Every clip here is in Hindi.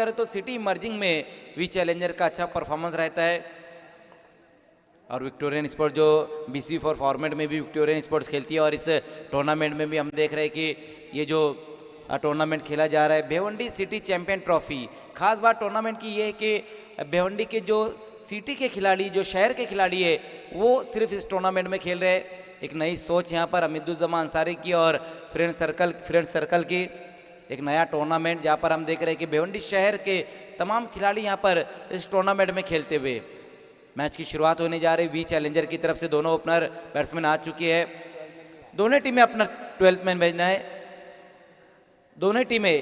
करें तो सिटी इमर्जिंग में वी चैलेंजर का अच्छा परफॉर्मेंस रहता है। और विक्टोरियन स्पोर्ट्स जो BC4 फॉर्मेट में भी विक्टोरियन स्पोर्ट्स खेलती है और इस टूर्नामेंट में भी हम देख रहे हैं कि ये जो टूर्नामेंट खेला जा रहा है भिवंडी सिटी चैंपियन ट्रॉफी। खास बात टूर्नामेंट की ये है कि भिवंडी के जो सिटी के खिलाड़ी, जो शहर के खिलाड़ी है, वो सिर्फ इस टूर्नामेंट में खेल रहे हैं। एक नई सोच यहाँ पर अमिदुज्जमान अंसारी की और फ्रेंड सर्कल की एक नया टूर्नामेंट, जहाँ पर हम देख रहे हैं कि भिवंडी शहर के तमाम खिलाड़ी यहाँ पर इस टूर्नामेंट में खेलते हुए। मैच की शुरुआत होने जा रही वी चैलेंजर की तरफ से। दोनों ओपनर बैट्समैन आ चुकी है। दोनों टीमें अपना 12th मैन भेजना है। दोनों टीमें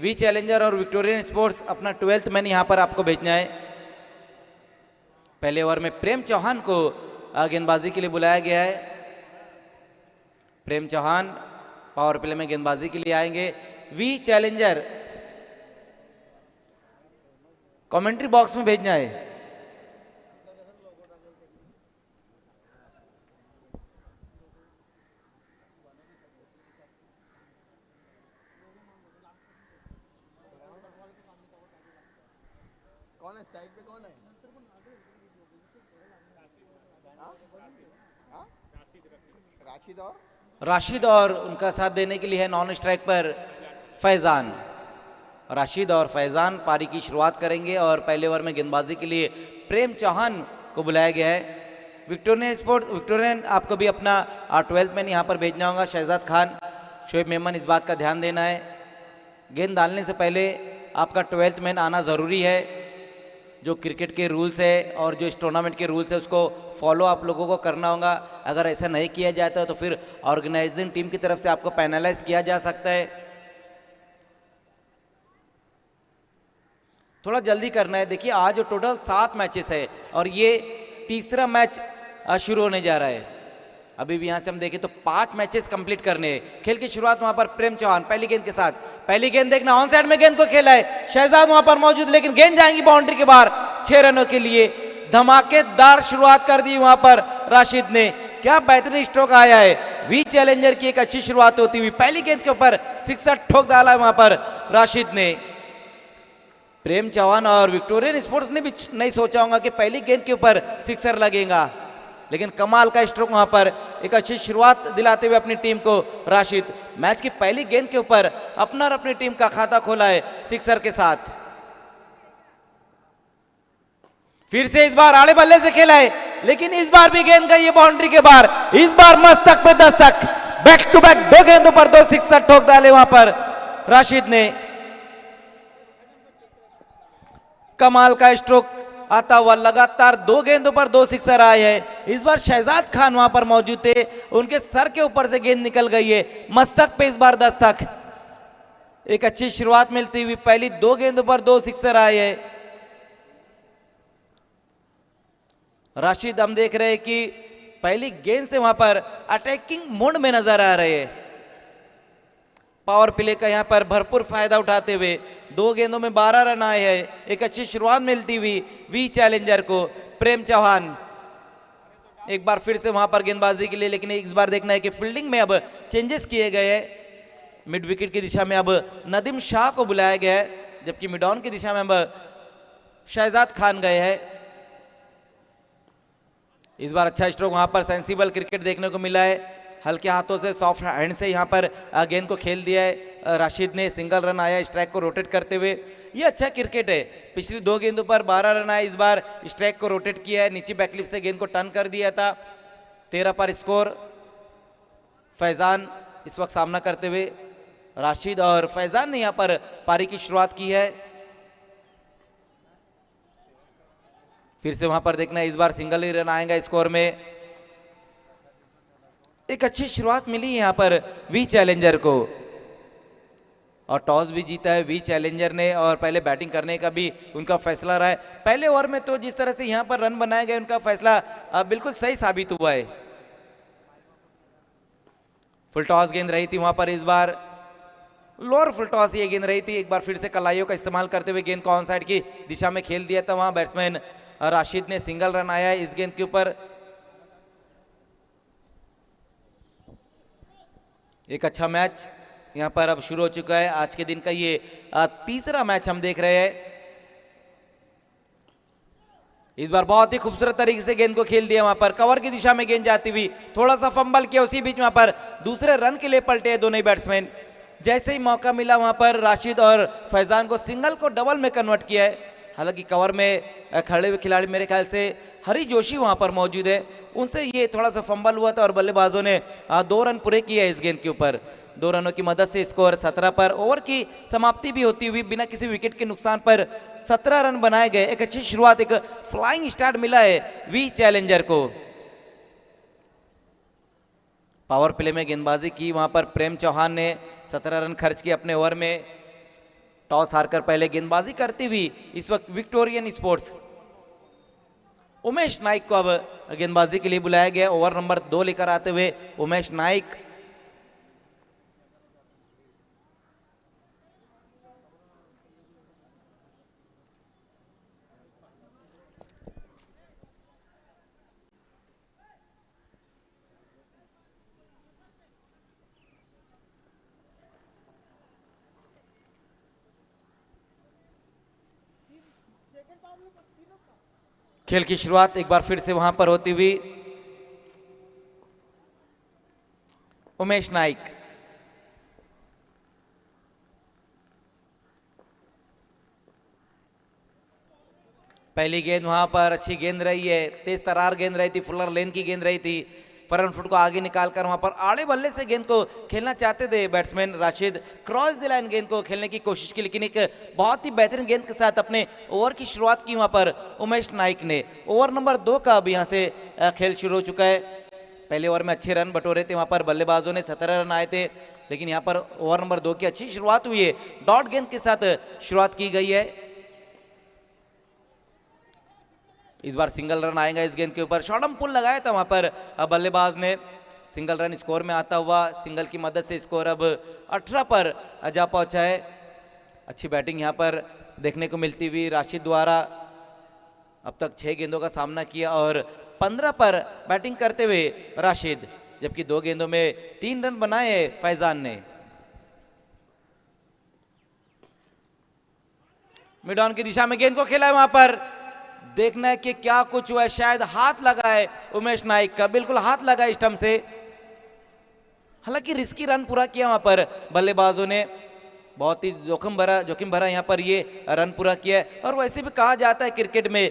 वी चैलेंजर और विक्टोरियन स्पोर्ट्स अपना 12th मैन यहाँ पर आपको भेजना है। पहले ओवर में प्रेम चौहान को गेंदबाजी के लिए बुलाया गया है। प्रेम चौहान पावर प्ले में गेंदबाजी के लिए आएंगे। वी चैलेंजर कमेंट्री बॉक्स में भेजना है। कौन है साइड पे? कौन है? राशिद और उनका साथ देने के लिए है नॉन स्ट्राइक पर फैजान। राशिद और फैजान पारी की शुरुआत करेंगे और पहले ओवर में गेंदबाजी के लिए प्रेम चौहान को बुलाया गया है। विक्टोरियन आपको भी अपना 12th मैन यहाँ पर भेजना होगा। शहजाद खान, शोएब मेमन, इस बात का ध्यान देना है। गेंद डालने से पहले आपका 12th मैन आना ज़रूरी है। जो क्रिकेट के रूल्स है और जो इस टूर्नामेंट के रूल्स है उसको फॉलो आप लोगों को करना होगा। अगर ऐसा नहीं किया जाता तो फिर ऑर्गेनाइजिंग टीम की तरफ से आपको पेनलाइज किया जा सकता है। थोड़ा जल्दी करना है। देखिए आज टोटल 7 मैचेस है और ये तीसरा मैच शुरू होने जा रहा है। अभी भी यहाँ से हम देखें तो 5 मैचेस कंप्लीट करने हैं। खेल की शुरुआत वहां पर प्रेम चौहान पहली गेंद के साथ। पहली गेंद देखना, ऑन साइड में गेंद को खेला है। शहजाद वहां पर मौजूद, लेकिन गेंद जाएंगी बाउंड्री के बाहर। 6 रनों के लिए धमाकेदार शुरुआत कर दी वहां पर राशिद ने। क्या बेहतरीन स्ट्रोक आया है। वी चैलेंजर की एक अच्छी शुरुआत होती हुई पहली गेंद के ऊपर सिक्सर ठोक डाला है वहां पर राशिद ने। प्रेम चौहान और विक्टोरियन स्पोर्ट्स ने भी नहीं सोचा होगा कि पहली गेंद के ऊपर सिक्सर लगेगा, लेकिन कमाल का स्ट्रोक वहां पर एक अच्छी शुरुआत दिलाते हुए अपनी टीम को राशिद मैच की पहली गेंद के ऊपर अपना और अपनी टीम का खाता खोला है सिक्सर के साथ। फिर से इस बार आड़े बल्ले से खेला है, लेकिन इस बार भी गेंद गई है बाउंड्री के बाहर। इस बार मस्तक पे दस्तक, बैक टू बैक 2 गेंदों पर 2 सिक्सर ठोक डाले वहां पर राशिद ने। कमाल का स्ट्रोक आता हुआ लगातार 2 गेंदों पर 2 सिक्सर आए हैं। इस बार शहजाद खान वहां पर मौजूद थे, उनके सर के ऊपर से गेंद निकल गई है। मस्तक पे इस बार दस्तक। एक अच्छी शुरुआत मिलती हुई पहली 2 गेंदों पर 2 सिक्सर आए हैं। राशिद हम देख रहे हैं कि पहली गेंद से वहां पर अटैकिंग मोड में नजर आ रहे हैं। पावर प्ले का यहां पर भरपूर फायदा उठाते हुए 2 गेंदों में 12 रन आए हैं। एक अच्छी शुरुआत मिलती हुई वी चैलेंजर को। प्रेम चौहान एक बार फिर से वहां पर गेंदबाजी के लिए, लेकिन इस बार देखना है कि फील्डिंग में अब चेंजेस किए गए हैं। मिड विकेट की दिशा में अब नदीम शाह को बुलाया गया है, जबकि मिड ऑन की दिशा में अब शहजाद खान गए हैं। इस बार अच्छा स्ट्रोक वहां पर सेंसिबल क्रिकेट देखने को मिला है। हल्के हाथों से, सॉफ्ट हैंड से यहाँ पर गेंद को खेल दिया है राशिद ने। सिंगल रन आया स्ट्राइक को रोटेट करते हुए। ये अच्छा क्रिकेट है। पिछली 2 गेंदों पर 12 रन आए, इस बार स्ट्राइक को रोटेट किया है, नीचे बैकलिप से गेंद को टर्न कर दिया था। 13 पर स्कोर। फैजान इस वक्त सामना करते हुए। राशिद और फैजान ने यहाँ पर पारी की शुरुआत की है। फिर से वहां पर देखना है, इस बार सिंगल ही रन आएगा स्कोर में। एक अच्छी शुरुआत मिली यहाँ पर वी चैलेंजर को और टॉस भी जीता है वी चैलेंजर ने और पहले बैटिंग करने का भी उनका फैसला रहा है। पहले ओवर में तो जिस तरह से यहाँ पर रन बनाए गए उनका फैसला बिल्कुल सही साबित हुआ है। फुल टॉस गेंद रही थी वहां पर, इस बार लोअर फुल टॉस ये गेंद रही थी। एक बार फिर से कलाइयों का इस्तेमाल करते हुए गेंद को ऑन साइड की दिशा में खेल दिया था। वहां बैट्समैन राशिद ने सिंगल रन आया है इस गेंद के ऊपर। एक अच्छा मैच यहाँ पर अब शुरू हो चुका है आज के दिन का ये तीसरा मैच हम देख रहे हैं। इस बार बहुत ही खूबसूरत तरीके से गेंद को खेल दिया, वहां पर कवर की दिशा में गेंद जाती हुई, थोड़ा सा फंबल किया, उसी बीच वहां पर दूसरे रन के लिए पलटे हैं दोनों ही बैट्समैन। जैसे ही मौका मिला वहां पर राशिद और फैजान को सिंगल को डबल में कन्वर्ट किया है। हालांकि कवर में खड़े हुए खिलाड़ी मेरे ख्याल से हरी जोशी वहां पर मौजूद है, उनसे ये थोड़ा सा फंबल हुआ था और बल्लेबाजों ने 2 रन पूरे किए इस गेंद के ऊपर। 2 रनों की मदद से स्कोर 17 पर। ओवर की समाप्ति भी होती हुई बिना किसी विकेट के नुकसान पर 17 रन बनाए गए। एक अच्छी शुरुआत, एक फ्लाइंग स्टार्ट मिला है वी चैलेंजर को। पावर प्ले में गेंदबाजी की वहां पर प्रेम चौहान ने 17 रन खर्च किए अपने ओवर में। टॉस हारकर पहले गेंदबाजी करती हुई इस वक्त विक्टोरियन स्पोर्ट्स उमेश नाइक को अब गेंदबाजी के लिए बुलाया गया। ओवर नंबर 2 लेकर आते हुए उमेश नाइक। खेल की शुरुआत एक बार फिर से वहां पर होती हुई उमेश नाइक। पहली गेंद वहां पर अच्छी गेंद रही है, तेज तरार गेंद रही थी, फुलर लेन की गेंद रही थी। फ्रंट फुट को आगे निकालकर वहां पर आड़े बल्ले से गेंद को खेलना चाहते थे batsman Rashid. Cross the line गेंद को खेलने की कोशिश की, लेकिन एक बहुत ही बेहतरीन गेंद के साथ अपने ओवर की शुरुआत की वहां पर उमेश नाइक ने। ओवर नंबर 2 का अब यहां से खेल शुरू हो चुका है। पहले ओवर में अच्छे रन बटोरे थे वहां पर बल्लेबाजों ने, 17 रन आए थे, लेकिन यहाँ पर ओवर नंबर 2 की अच्छी शुरुआत हुई है। डॉट गेंद के साथ शुरुआत की गई है। इस बार सिंगल रन आएगा इस गेंद के ऊपर। शॉर्टम पुल लगाया था वहां पर बल्लेबाज ने। सिंगल रन स्कोर में आता हुआ सिंगल की मदद से स्कोर अब 18 पर जा पहुंचा है। अच्छी बैटिंग यहां पर देखने को मिलती हुई राशिद द्वारा। अब तक 6 गेंदों का सामना किया और 15 पर बैटिंग करते हुए राशिद, जबकि 2 गेंदों में 3 रन बनाए फैजान ने। मिड ऑन की दिशा में गेंद को खेला है वहां पर। देखना है कि क्या कुछ हुआ है, शायद हाथ लगा है उमेश नाइक का, बिल्कुल हाथ लगा है स्टंप से। हालांकि रिस्की रन पूरा किया वहां पर बल्लेबाजों ने, बहुत ही जोखिम भरा यहां पर ये रन पूरा किया है। और वैसे भी कहा जाता है क्रिकेट में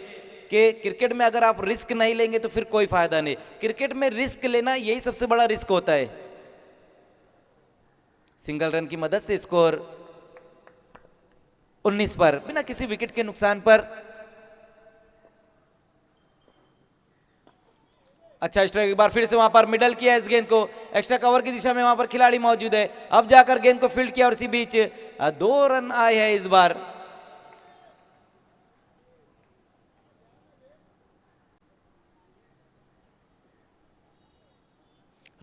कि क्रिकेट में अगर आप रिस्क नहीं लेंगे तो फिर कोई फायदा नहीं। क्रिकेट में रिस्क लेना यही सबसे बड़ा रिस्क होता है। सिंगल रन की मदद से स्कोर 19 पर बिना किसी विकेट के नुकसान पर। अच्छा स्ट्राइक, एक बार फिर से वहां पर मिडल किया इस गेंद को। एक्स्ट्रा कवर की दिशा में वहां पर खिलाड़ी मौजूद है। अब जाकर गेंद को फील्ड किया और इसी बीच 2 रन आए हैं इस बार।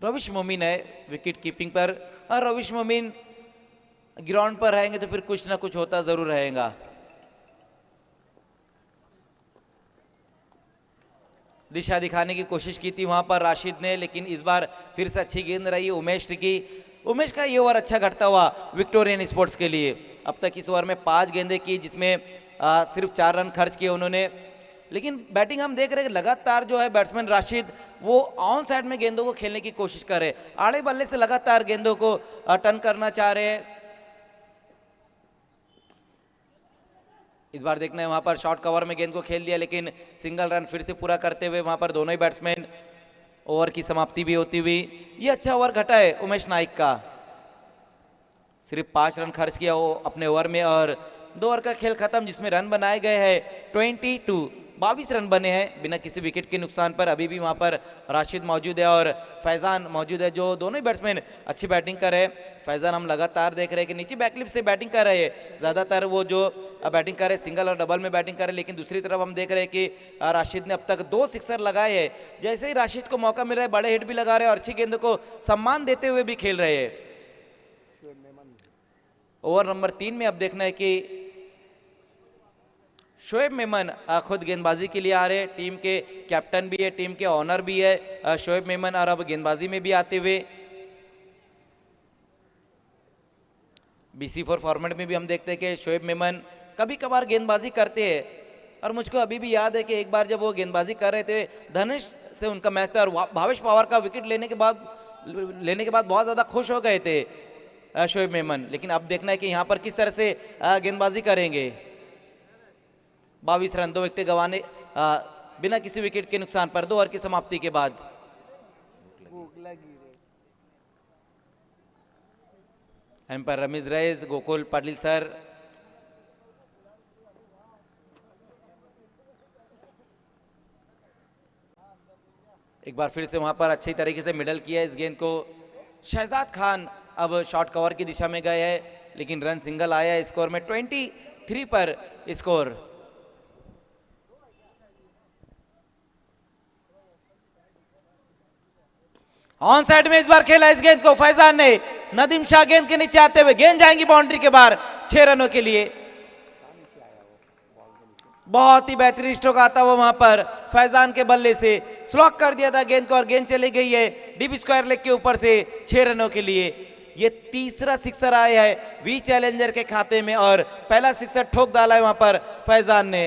रविश मोमिन है विकेट कीपिंग पर, और रविश मोमिन ग्राउंड पर रहेंगे तो फिर कुछ ना कुछ होता जरूर रहेगा। दिशा दिखाने की कोशिश की थी वहां पर राशिद ने, लेकिन इस बार फिर से अच्छी गेंद रही उमेश की। उमेश का ये ओवर अच्छा घटता हुआ विक्टोरियन स्पोर्ट्स के लिए। अब तक इस ओवर में 5 गेंदें की, जिसमें सिर्फ 4 रन खर्च किए उन्होंने। लेकिन बैटिंग हम देख रहे हैं लगातार जो है बैट्समैन राशिद वो ऑन साइड में गेंदों को खेलने की कोशिश कर रहे हैं। आड़े बल्ले से लगातार गेंदों को टर्न करना चाह रहे हैं। इस बार देखना है वहां पर शॉर्ट कवर में गेंद को खेल दिया, लेकिन सिंगल रन फिर से पूरा करते हुए वहां पर दोनों ही बैट्समैन। ओवर की समाप्ति भी होती हुई ये अच्छा ओवर घटा है उमेश नाइक का। सिर्फ 5 रन खर्च किया वो अपने ओवर में और 2 ओवर का खेल खत्म, जिसमें रन बनाए गए हैं 22 रन बने हैं बिना किसी विकेट के नुकसान पर। अभी भी वहां पर राशिद मौजूद है और फैजान मौजूद है, जो दोनों ही बैट्समैन अच्छी बैटिंग कर रहे हैं। फैजान हम लगातार देख रहे हैं कि नीचे बैकलिप से बैटिंग कर रहे हैं, ज़्यादातर वो जो बैटिंग कर रहे हैं सिंगल और डबल में बैटिंग कर रहे हैं। लेकिन दूसरी तरफ हम देख रहे हैं कि राशिद ने अब तक 2 सिक्सर लगाए हैं। जैसे ही राशिद को मौका मिल रहा है बड़े हिट भी लगा रहे हैं और अच्छी गेंदों को सम्मान देते हुए भी खेल रहे हैं। ओवर नंबर 3 में अब देखना है कि शोएब मेमन खुद गेंदबाजी के लिए आ रहे हैं। टीम के कैप्टन भी है, टीम के ऑनर भी है शोएब मेमन, और अब गेंदबाजी में भी आते हुए। BC4 फॉर्मेट में भी हम देखते हैं कि शोएब मेमन कभी कभार गेंदबाजी करते हैं, और मुझको अभी भी याद है कि एक बार जब वो गेंदबाजी कर रहे थे, धनुष से उनका मैच था और भावेश पवार का विकेट लेने के बाद बहुत ज़्यादा खुश हो गए थे शोएब मेमन। लेकिन अब देखना है कि यहाँ पर किस तरह से गेंदबाजी करेंगे। 22 रन, 2 विकेट गंवाने बिना किसी विकेट के नुकसान पर 2 ओवर की समाप्ति के बाद। Empire Ramiz rice, Gokul Patil sir. एक बार फिर से वहां पर अच्छी तरीके से मिडल किया इस गेंद को। शहजाद खान अब शॉट कवर की दिशा में गए हैं, लेकिन रन सिंगल आया स्कोर में 23 पर स्कोर। ऑन साइड में इस बार खेला इस गेंद को फैजान ने। नदीम शाह गेंद के नीचे आते हुए गेंद जाएंगी बाउंड्री के बाहर 6 रनों के लिए। बहुत ही बेहतरीन स्ट्रोक आता हुआ वहां पर फैजान के बल्ले से स्लॉक कर दिया था गेंद को, और गेंद चली गई है डीप स्क्वायर लेग के ऊपर से 6 रनों के लिए। ये तीसरा सिक्सर आया है वी चैलेंजर के खाते में, और पहला सिक्सर ठोक डाला है वहां पर फैजान ने।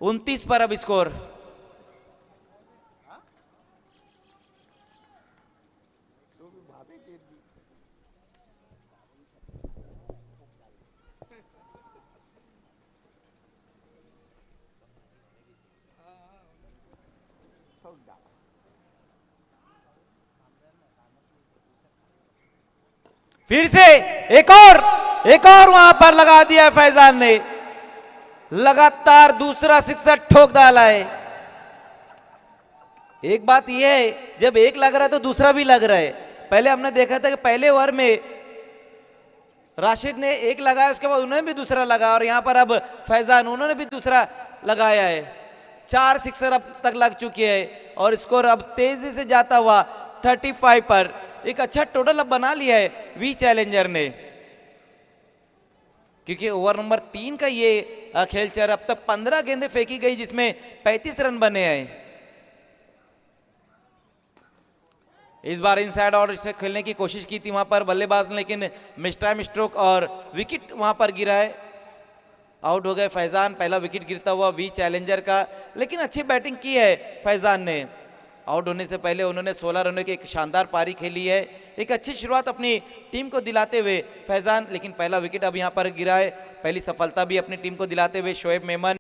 29 पर अब स्कोर। फिर से एक और वहां पर लगा दिया है फैजान ने। लगातार दूसरा सिक्सर ठोक डाला है। एक बात यह है, जब एक लग रहा है तो दूसरा भी लग रहा है। पहले हमने देखा था कि पहले ओवर में राशिद ने एक लगाया, उसके बाद उन्होंने भी दूसरा लगाया, और यहां पर अब फैजान उन्होंने भी दूसरा लगाया है। 4 सिक्सर अब तक लग चुके हैं, और स्कोर अब तेजी से जाता हुआ 35 पर। एक अच्छा टोटल अब बना लिया है वी चैलेंजर ने, क्योंकि ओवर नंबर 3 का ये खेल चल। अब तक 15 गेंदें फेंकी गई, जिसमें 35 रन बने हैं। इस बार इनसाइड और से खेलने की कोशिश की थी वहां पर बल्लेबाज ने, लेकिन मिस टाइम स्ट्रोक और विकेट वहां पर गिरा है। आउट हो गए फैजान। पहला विकेट गिरता हुआ वी चैलेंजर का, लेकिन अच्छी बैटिंग की है फैजान ने। आउट होने से पहले उन्होंने 16 रनों की एक शानदार पारी खेली है। एक अच्छी शुरुआत अपनी टीम को दिलाते हुए फैजान, लेकिन पहला विकेट अब यहां पर गिरा है। पहली सफलता भी अपनी टीम को दिलाते हुए शोएब मेमन।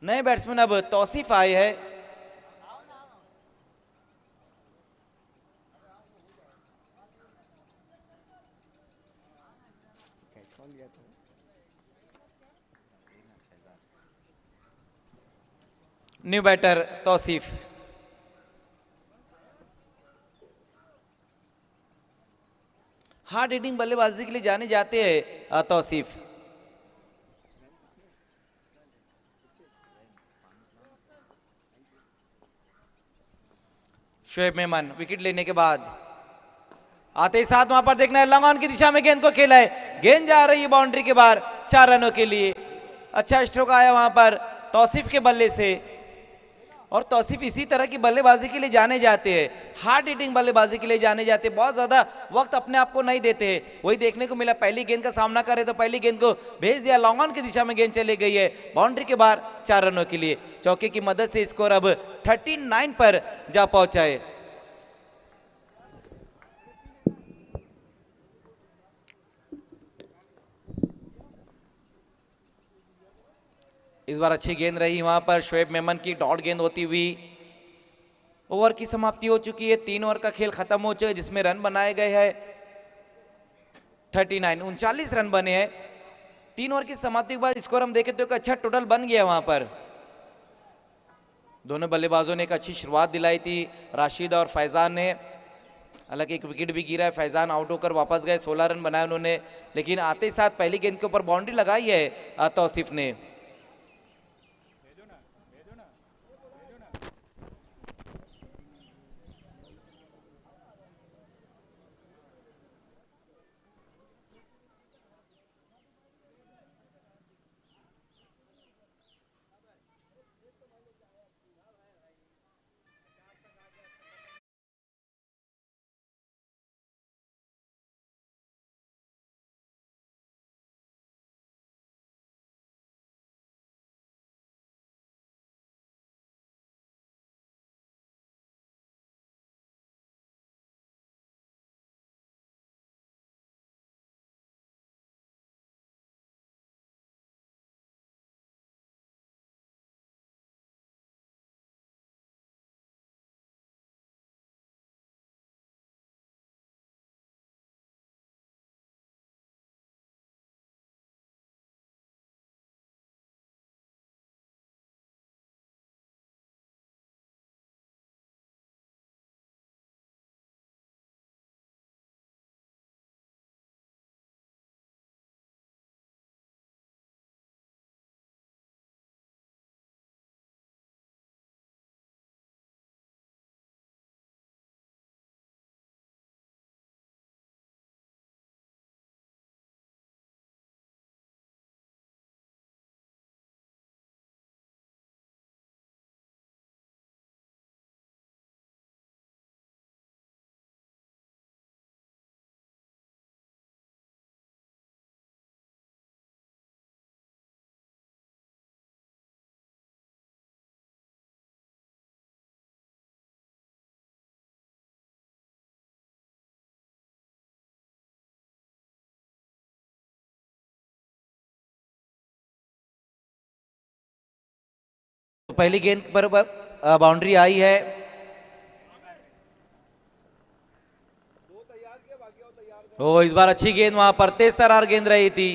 नए बैट्समैन अब तौसीफ आए हैं। New batter Tauseef. Hard hitting बल्लेबाजी के लिए जाने जाते हैं तौसीफ। शोएब मेमन विकेट लेने के बाद आते ही साथ वहां पर देखना है, लॉन्ग ऑन की दिशा में गेंद को खेला है, गेंद जा रही है बाउंड्री के बाहर 4 रनों के लिए। अच्छा स्ट्रोक आया वहां पर तौसीफ के बल्ले से, और तौसीफ इसी तरह की बल्लेबाजी के लिए जाने जाते हैं, हार्ड हिटिंग बल्लेबाजी के लिए जाने जाते हैं। बहुत ज्यादा वक्त अपने आप को नहीं देते हैं। वही देखने को मिला, पहली गेंद का सामना करे तो पहली गेंद को भेज दिया, लॉन्ग ऑन की दिशा में गेंद चली गई है बाउंड्री के बाहर 4 रनों के लिए। चौके की मदद से स्कोर अब 39 पर जा पहुंचा है। इस बार अच्छी गेंद रही वहां पर शोएब मेमन की, डॉट गेंद होती हुई। ओवर की समाप्ति हो चुकी है, 3 ओवर का खेल खत्म हो चुका है, जिसमें रन बनाए गए हैं 39, 39 रन बने हैं। 3 ओवर की समाप्ति के बाद स्कोर हम देखें तो एक अच्छा टोटल बन गया वहां पर। दोनों बल्लेबाजों ने एक अच्छी शुरुआत दिलाई थी, राशिद और फैजान ने। हालांकि एक विकेट भी गिरा है, फैजान आउट होकर वापस गए, 16 रन बनाए उन्होंने, लेकिन आते ही साथ पहली गेंद के ऊपर बाउंड्री लगाई है तौसीफ ने। पहली गेंद पर बाउंड्री आई है। ओ इस बार अच्छी गेंद, वहां पर तेज तरार गेंद रही थी।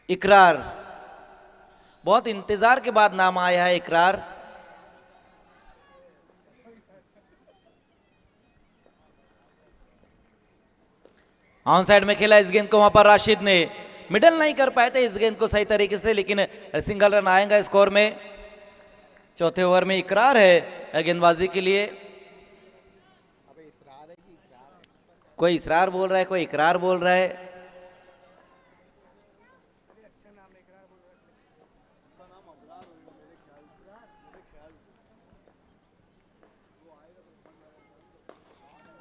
इकरार, बहुत इंतजार के बाद नाम आया है इकरार। ऑन साइड में खेला इस गेंद को, वहां पर राशिद ने मिडल नहीं कर पाए थे इस गेंद को सही तरीके से, लेकिन सिंगल रन आएगा स्कोर में। चौथे ओवर में इकरार है गेंदबाजी के लिए। कोई इसरार बोल रहा है, कोई इकरार बोल रहा है।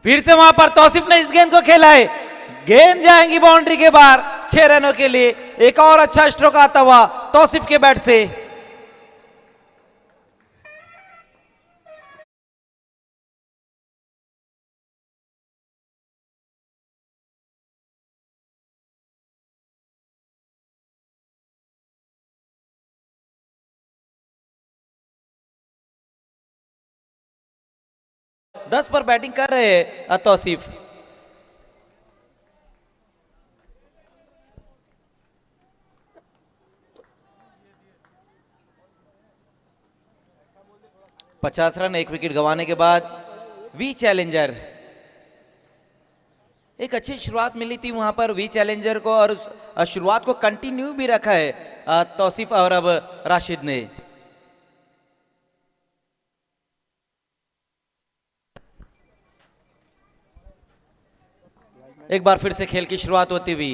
फिर से वहां पर तौसीफ ने इस गेंद को खेला है, गेंद जाएंगी बाउंड्री के बाहर 6 रनों के लिए। एक और अच्छा स्ट्रोक आता हुआ तौसीफ के बैट से। दस पर बैटिंग कर रहे हैं तौसीफ। पचास रन, एक विकेट गंवाने के बाद वी चैलेंजर। एक अच्छी शुरुआत मिली थी वहां पर वी चैलेंजर को, और उस शुरुआत को कंटिन्यू भी रखा है तौसीफ और अब राशिद ने। एक बार फिर से खेल की शुरुआत होती हुई।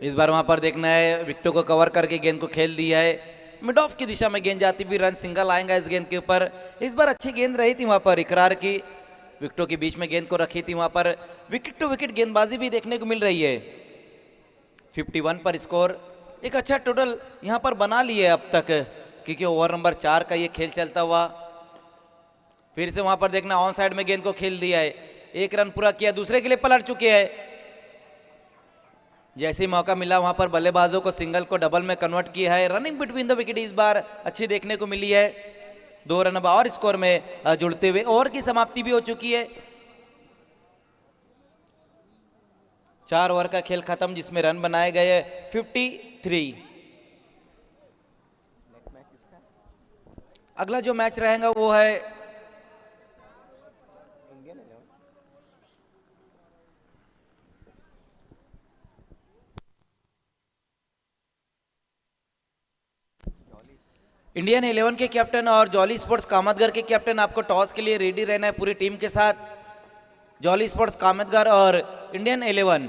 इस बार वहां पर देखना है, विकेटों को कवर करके गेंद को खेल दिया है, मिड ऑफ की दिशा में गेंद जाती हुई, रन सिंगल आएगा इस गेंद के ऊपर। इस बार अच्छी गेंद रही थी वहां पर, इकरार की विकेटों के बीच में गेंद को रखी थी, वहां पर विकेट टू विकेट गेंदबाजी भी देखने को मिल रही है। 51 पर स्कोर, एक अच्छा टोटल यहां पर बना लिए अब तक, क्योंकि ओवर नंबर 4 का ये खेल चलता हुआ। फिर से वहां पर देखना, ऑन साइड में गेंद को खेल दिया है, एक रन पूरा किया, दूसरे के लिए पलट चुके हैं। जैसे ही मौका मिला वहां पर बल्लेबाजों को सिंगल को डबल में कन्वर्ट किया है। रनिंग बिटवीन द विकेट इस बार अच्छी देखने को मिली है। 2 रन अब और स्कोर में जुड़ते हुए ओवर की समाप्ति भी हो चुकी है। 4 ओवर का खेल खत्म, जिसमें रन बनाए गए 53। अगला जो मैच रहेगा वो है इंडियन 11 के कैप्टन और जॉली स्पोर्ट्स कामतगर के कैप्टन। आपको टॉस के लिए रेडी रहना है पूरी टीम के साथ। जॉली स्पोर्ट्स कामतगर और इंडियन 11।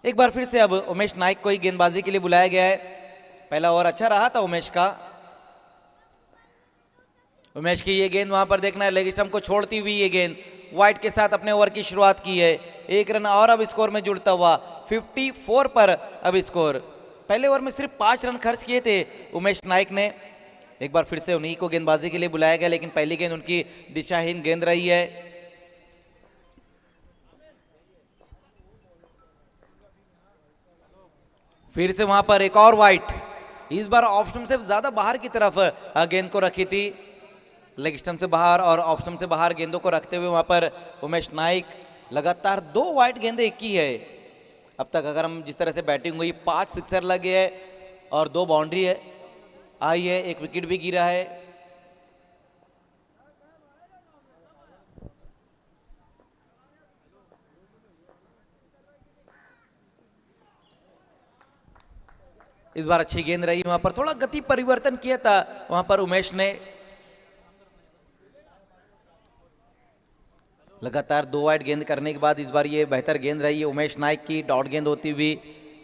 एक बार फिर से अब उमेश नाइक को ही गेंदबाजी के लिए बुलाया गया है। पहला ओवर अच्छा रहा था उमेश का। उमेश की ये गेंद वहां पर देखना है, लेग स्टंप को छोड़ती हुई ये गेंद वाइड के साथ अपने ओवर की शुरुआत की है। 1 रन और अब स्कोर में जुड़ता हुआ 54 पर अब स्कोर। पहले ओवर में सिर्फ 5 रन खर्च किए थे उमेश नाइक ने। एक बार फिर से उन्हीं को गेंदबाजी के लिए बुलाया गया, लेकिन पहली गेंद उनकी दिशाहीन गेंद रही है। फिर से वहां पर एक और वाइट, इस बार ऑफ स्टंप से ज्यादा बाहर की तरफ गेंद को रखी थी। लेग स्टंप से बाहर और ऑफ स्टंप से बाहर गेंदों को रखते हुए वहां पर उमेश नाइक लगातार 2 वाइट गेंदें की है अब तक। अगर हम जिस तरह से बैटिंग हुई, 5 सिक्सर लगे हैं और 2 बाउंड्री है आई है, 1 विकेट भी गिरा है। इस बार अच्छी गेंद रही, वहां पर थोड़ा गति परिवर्तन किया था वहां पर उमेश ने। लगातार 2 वाइड गेंद करने के बाद इस बार ये बेहतर गेंद रही है उमेश नाइक की। डॉट गेंद होती हुई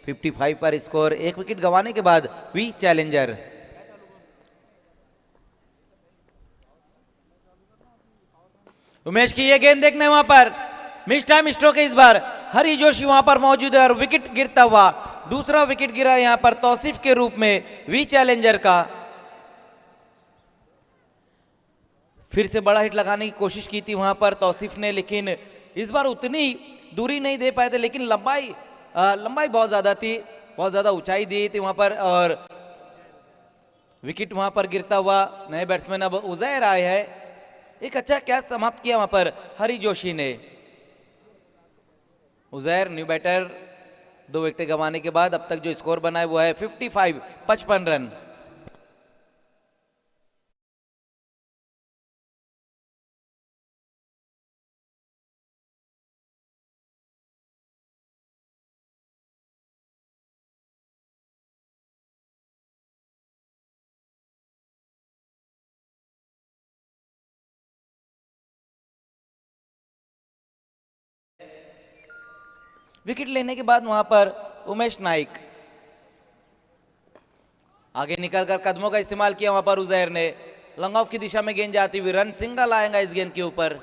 55 पर स्कोर। 1 विकेट गंवाने के बाद वी चैलेंजर। उमेश की ये गेंद देखने वहां पर मिस टाइम स्ट्रोक है इस बार। हरी जोशी वहां पर मौजूद है और विकेट गिरता हुआ, दूसरा विकेट गिरा यहां पर तौसीफ के रूप में वी चैलेंजर का। फिर से बड़ा हिट लगाने की कोशिश की थी वहां पर तौसीफ ने, लेकिन इस बार उतनी दूरी नहीं दे पाए थे, लेकिन लंबाई बहुत ज्यादा थी, बहुत ज्यादा ऊंचाई दी थी वहां पर, और विकेट वहां पर गिरता हुआ नए बैट्समैन अब उजैर आए हैं। एक अच्छा कैच समाप्त किया वहां पर हरी जोशी ने। उजैर न्यू बैटर, 2 विकेट गंवाने के बाद अब तक जो स्कोर बना है वो है 55 रन। विकेट लेने के बाद वहां पर उमेश नाइक आगे निकलकर कदमों का इस्तेमाल किया वहां पर उजैर ने। लॉन्ग ऑफ की दिशा में गेंद जाती हुई, रन सिंगल आएगा इस गेंद के ऊपर।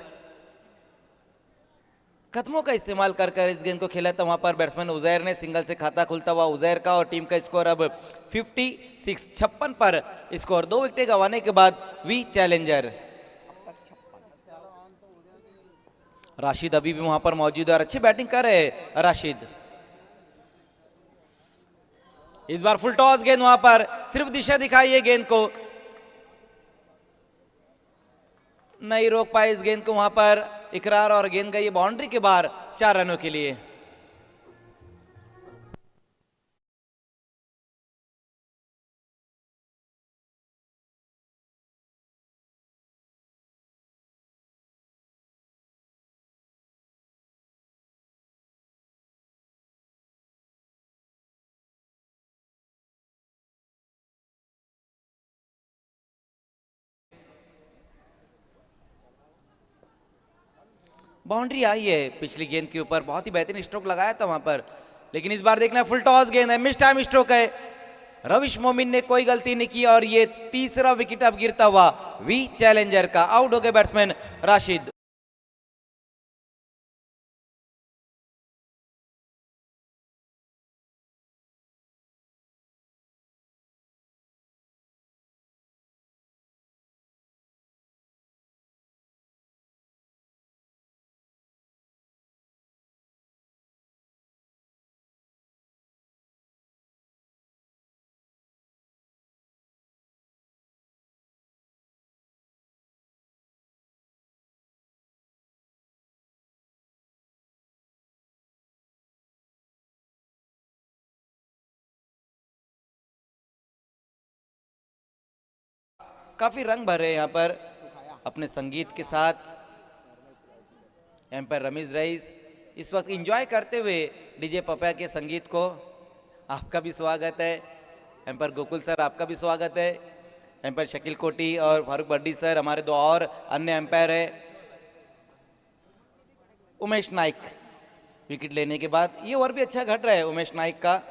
कदमों का इस्तेमाल कर इस गेंद को खेला था वहां पर बैट्समैन उजैर ने। सिंगल से खाता खुलता हुआ उजैर का, और टीम का स्कोर अब 56 पर स्कोर। 2 विकेट गंवाने के बाद वी चैलेंजर। राशिद अभी भी वहां पर मौजूद है और अच्छी बैटिंग कर रहे हैं राशिद। इस बार फुल टॉस गेंद वहां पर, सिर्फ दिशा दिखाई है गेंद को, नहीं रोक पाए इस गेंद को वहां पर इकरार, और गेंद गई बाउंड्री के बाहर 4 रनों के लिए। बाउंड्री आई है पिछली गेंद के ऊपर, बहुत ही बेहतरीन स्ट्रोक लगाया था वहां पर, लेकिन इस बार देखना फुल टॉस गेंद है, मिस टाइम स्ट्रोक है। रविश मोमिन ने कोई गलती नहीं की, और ये तीसरा विकेट अब गिरता हुआ वी चैलेंजर का। आउट हो गए बैट्समैन राशिद। काफी रंग भरे यहाँ पर अपने संगीत के साथ। एम्पायर रमीज रईस इस वक्त एंजॉय करते हुए डीजे पपया के संगीत को। आपका भी स्वागत है एम्पायर गोकुल सर, आपका भी स्वागत है। एम्पायर शकील कोटी और फारूक बड्डी सर, हमारे 2 और अन्य एम्पायर है। उमेश नाइक विकेट लेने के बाद, ये ओवर भी अच्छा घट रहा है उमेश नाइक का।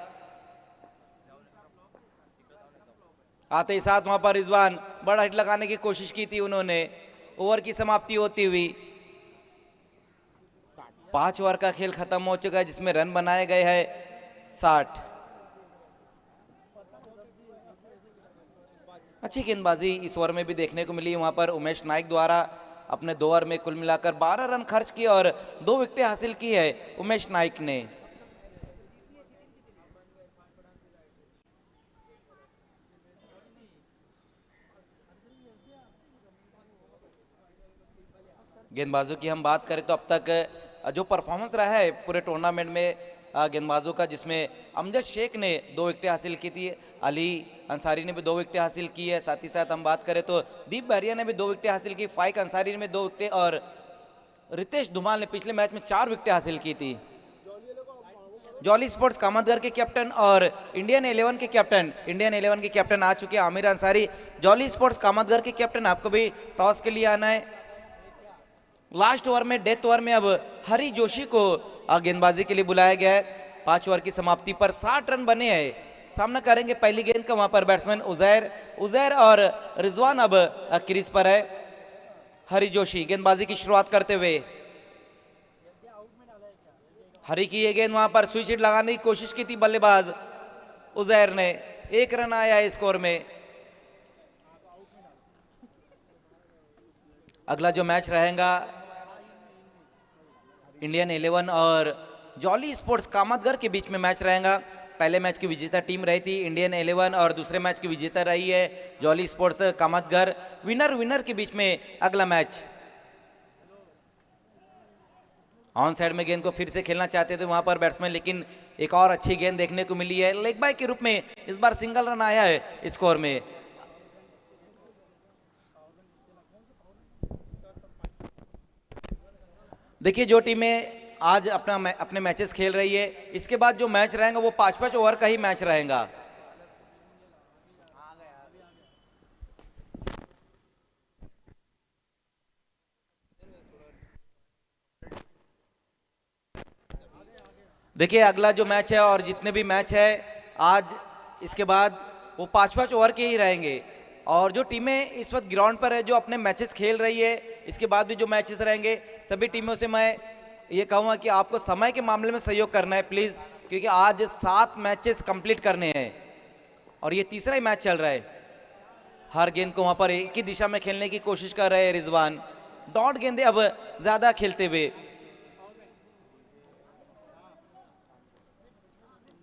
आते ही साथ वहां पर रिजवान बड़ा हिट लगाने की कोशिश की थी उन्होंने। ओवर की समाप्ति होती हुई 5 ओवर का खेल खत्म हो चुका है, जिसमें रन बनाए गए हैं 60। अच्छी गेंदबाजी इस ओवर में भी देखने को मिली वहां पर उमेश नाइक द्वारा। अपने 2 ओवर में कुल मिलाकर 12 रन खर्च किए और 2 विकेटें हासिल की है उमेश नाइक ने। गेंदबाजों की हम बात करें तो अब तक जो परफॉर्मेंस रहा है पूरे टूर्नामेंट में गेंदबाजों का, जिसमें अमजद शेख ने 2 विकेटें हासिल की थी, अली अंसारी ने भी 2 विकेटें हासिल की है। साथ ही साथ हम बात करें तो दीप बहरिया ने भी 2 विकेटें हासिल की, फाइक अंसारी ने 2 विकेटें, और रितेश धुमाल ने पिछले मैच में 4 विकेटें हासिल की थी। जॉली स्पोर्ट्स कामतगढ़ के कैप्टन और इंडियन 11 के कैप्टन आ चुके हैं आमिर अंसारी। जॉली स्पोर्ट्स कामतगढ़ के कैप्टन, आपको भी टॉस के लिए आना है। लास्ट ओवर में, डेथ ओवर में अब हरी जोशी को गेंदबाजी के लिए बुलाया गया है। 5 ओवर की समाप्ति पर 60 रन बने हैं। सामना करेंगे पहली गेंद का वहां पर बैट्समैन उजैर और रिजवान अब क्रीज पर है। हरी जोशी गेंदबाजी की शुरुआत करते हुए, हरी की ये गेंद वहां पर स्विच हिट लगाने की कोशिश की थी बल्लेबाज उजैर ने। 1 रन आया है स्कोर में। अगला जो मैच रहेगा इंडियन 11 और जॉली स्पोर्ट्स कामतगढ़ के बीच में मैच रहेगा। पहले मैच की विजेता टीम रही थी इंडियन 11 और दूसरे मैच की विजेता रही है जॉली स्पोर्ट्स कामतगढ़। विनर विनर के बीच में अगला मैच। ऑन साइड में गेंद को फिर से खेलना चाहते थे वहां पर बैट्समैन, लेकिन एक और अच्छी गेंद देखने को मिली है। लेग बाय के रूप में इस बार सिंगल रन आया है स्कोर में। देखिए जो टीमें आज अपने मैचेस खेल रही है, इसके बाद जो मैच रहेगा वो 5-5 ओवर का ही मैच रहेगा। देखिए अगला जो मैच है और जितने भी मैच है आज इसके बाद वो 5-5 ओवर के ही रहेंगे। और जो टीमें इस वक्त ग्राउंड पर है जो अपने मैचेस खेल रही है, इसके बाद भी जो मैचेस रहेंगे सभी टीमों से मैं ये कहूँगा कि आपको समय के मामले में सहयोग करना है प्लीज़, क्योंकि आज 7 मैचेस कंप्लीट करने हैं और ये तीसरा ही मैच चल रहा है। हर गेंद को वहाँ पर एक ही दिशा में खेलने की कोशिश कर रहे हैं रिजवान। डॉट गेंदे अब ज़्यादा खेलते हुए।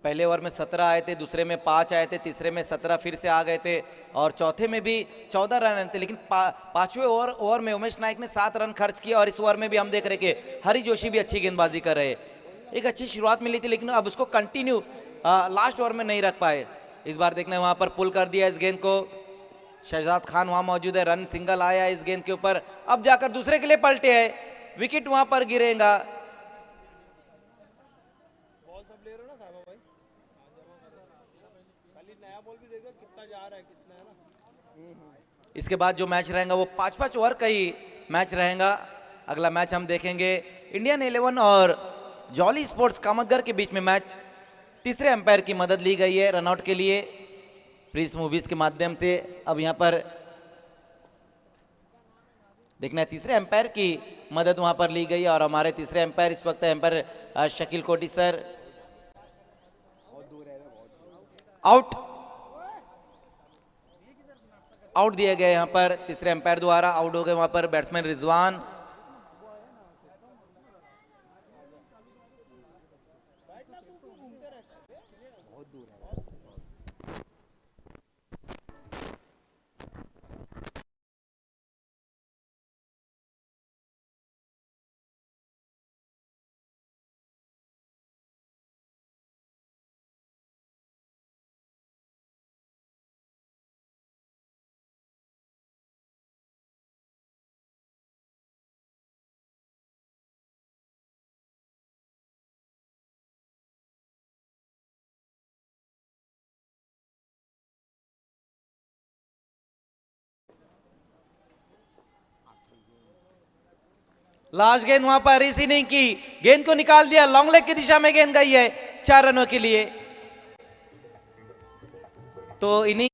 पहले ओवर में 17 आए थे, दूसरे में 5 आए थे, तीसरे में 17 फिर से आ गए थे और चौथे में भी 14 रन आए थे। लेकिन पांचवें ओवर में उमेश नायक ने 7 रन खर्च किए और इस ओवर में भी हम देख रहे कि हरी जोशी भी अच्छी गेंदबाजी कर रहे। एक अच्छी शुरुआत मिली थी लेकिन अब उसको कंटिन्यू लास्ट ओवर में नहीं रख पाए। इस बार देखना वहां पर पुल कर दिया इस गेंद को। शहजाद खान वहां मौजूद है, रन सिंगल आया इस गेंद के ऊपर। अब जाकर दूसरे के लिए पलटे है, विकेट वहां पर गिरेगा। इसके बाद जो मैच रहेगा वो 5-5 ओवर का ही मैच रहेगा। अगला मैच हम देखेंगे इंडियन 11 और जॉली स्पोर्ट्स कामतगढ़ के बीच में मैच। तीसरे अंपायर की मदद ली गई है रनआउट के लिए प्रिंस मूवीज के माध्यम से। अब यहां पर देखना है तीसरे अंपायर की मदद वहां पर ली गई है और हमारे तीसरे अंपायर इस वक्त अंपायर शकील कोटी सर। आउट दिए गए यहां पर तीसरे अंपायर द्वारा। आउट हो गए वहां पर बैट्समैन रिजवान। लास्ट गेंद वहां पर इसी नहीं की, गेंद को निकाल दिया। लॉन्ग लेग की दिशा में गेंद गई है 4 रनों के लिए। तो इन्हीं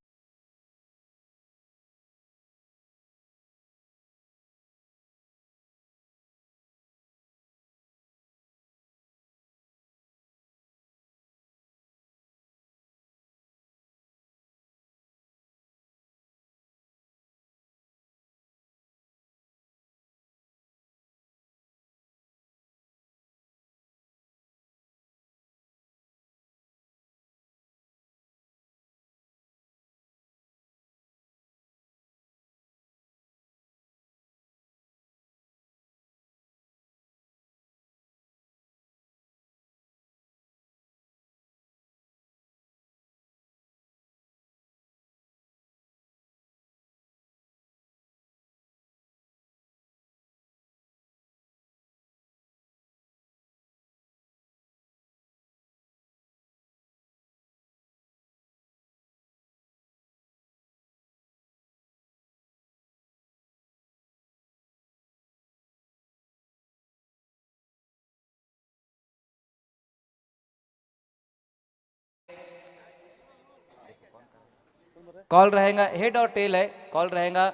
कॉल रहेगा हेड और टेल है। कॉल रहेगा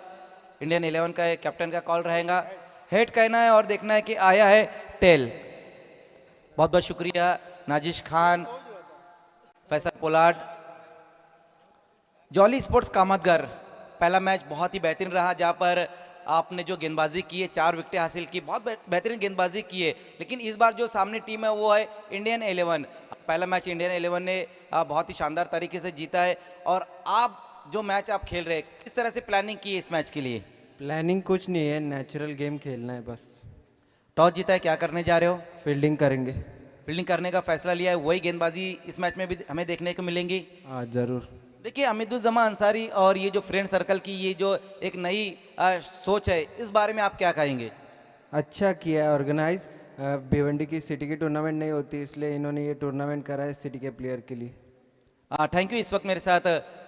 इंडियन 11 का कैप्टन का कॉल रहेगा हेड कहना है और देखना है कि आया है टेल। बहुत बहुत शुक्रिया Nazish Khan, Faisal Pollard. Jolly Sports Kamatgarh पहला मैच बहुत ही बेहतरीन रहा जहां पर आपने जो गेंदबाजी की है, 4 विकेटें हासिल की, बहुत बेहतरीन गेंदबाजी की है। लेकिन इस बार जो सामने टीम है वो है इंडियन 11। पहला मैच इंडियन 11 ने बहुत ही शानदार तरीके से जीता है। और आप जो मैच आप खेल रहे हैं, किस तरह से प्लानिंग की है इस मैच के लिए? प्लानिंग कुछ नहीं है, नेचुरल गेम खेलना है बस। टॉस जीता है, क्या करने जा रहे हो? फील्डिंग करेंगे। फील्डिंग करने का फैसला लिया है, वही गेंदबाजी इस मैच में भी हमें देखने को मिलेंगी। हाँ ज़रूर। देखिए, हमीदुज्जमान अंसारी और ये जो फ्रेंड सर्कल की ये जो एक नई सोच है, इस बारे में आप क्या कहेंगे? अच्छा किया है ऑर्गेनाइज। भिवंडी की सिटी की टूर्नामेंट नहीं होती, इसलिए इन्होंने ये टूर्नामेंट करा है सिटी के प्लेयर के लिए। Thank you. इस वक्त मेरे साथ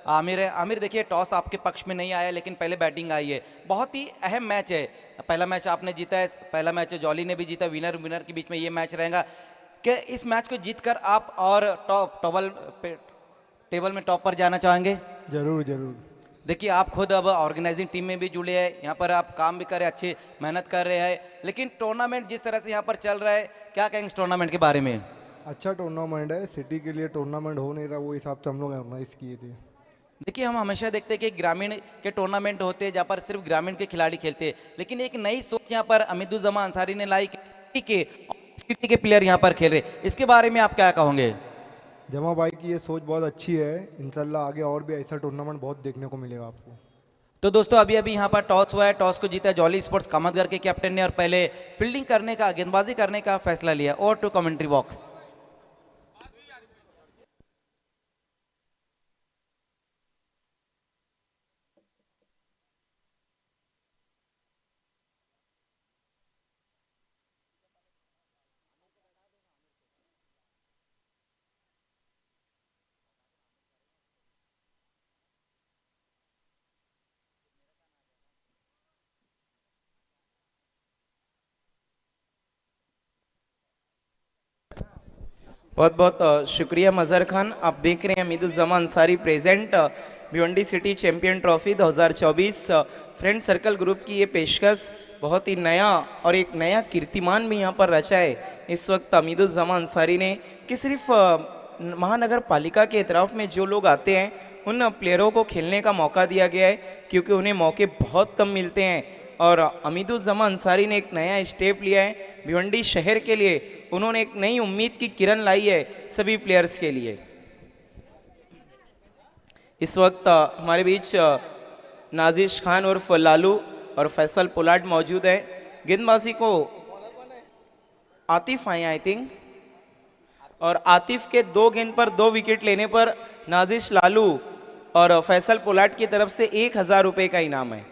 आमिर है। आमिर, देखिए टॉस आपके पक्ष में नहीं आया, लेकिन पहले बैटिंग आई है। बहुत ही अहम मैच है, पहला मैच आपने जीता है, पहला मैच जॉली ने भी जीता। विनर विनर के बीच में ये मैच रहेगा कि इस मैच को जीतकर आप और टेबल में टॉप पर जाना चाहेंगे? जरूर जरूर। देखिए, आप खुद अब ऑर्गेनाइजिंग टीम में भी जुड़े हैं, यहाँ पर आप काम भी कर रहे हैं, अच्छी मेहनत कर रहे हैं। लेकिन टूर्नामेंट जिस तरह से यहाँ पर चल रहा है, क्या कहेंगे इस टूर्नामेंट के बारे में? अच्छा टूर्नामेंट है, सिटी के लिए टूर्नामेंट हो नहीं रहा, वो हिसाब से हम लोग ऑर्गेनाइज किए थे। देखिए, हम हमेशा देखते हैं कि ग्रामीण के टूर्नामेंट होते हैं जहाँ पर सिर्फ ग्रामीण के खिलाड़ी खेलते हैं, लेकिन एक नई सोच यहाँ पर हमीदुज्जमान अंसारी ने लाई कि सिटी के प्लेयर यहाँ पर खेल रहे। इसके बारे में आप क्या कहोगे? जमा भाई की ये सोच बहुत अच्छी है, इंशाल्लाह आगे और भी ऐसा टूर्नामेंट बहुत देखने को मिलेगा आपको। तो दोस्तों, अभी अभी यहाँ पर टॉस हुआ है, टॉस को जीता जॉली स्पोर्ट्स कामतगर के कैप्टन ने और पहले फील्डिंग करने का, गेंदबाजी करने का फैसला लिया। और टू कमेंट्री बॉक्स। बहुत बहुत शुक्रिया मज़हर खान। आप देख रहे हैं Hamiduzzaman Ansari present Bhiwandi city champion trophy 2024 friend circle group की ये पेशकश बहुत ही नया और एक नया कीर्तिमान भी यहाँ पर रचा है इस वक्त हमीदुज्जमान अंसारी ने कि सिर्फ महानगर पालिका के इतराफ़ में जो लोग आते हैं उन प्लेयरों को खेलने का मौका दिया गया है, क्योंकि उन्हें मौके बहुत कम मिलते हैं। और हमीदुज्जमान अंसारी ने एक नया स्टेप लिया है भिवंडी शहर के लिए। उन्होंने एक नई उम्मीद की किरण लाई है सभी प्लेयर्स के लिए। इस वक्त हमारे बीच नाजिश खान उर्फ लालू और फैसल पोलार्ड मौजूद है। गेंदबाजी को आतिफ आए आई थिंक, और आतिफ के 2 गेंद पर 2 विकेट लेने पर नाजिश लालू और फैसल पोलार्ड की तरफ से 1000 रुपये का इनाम है।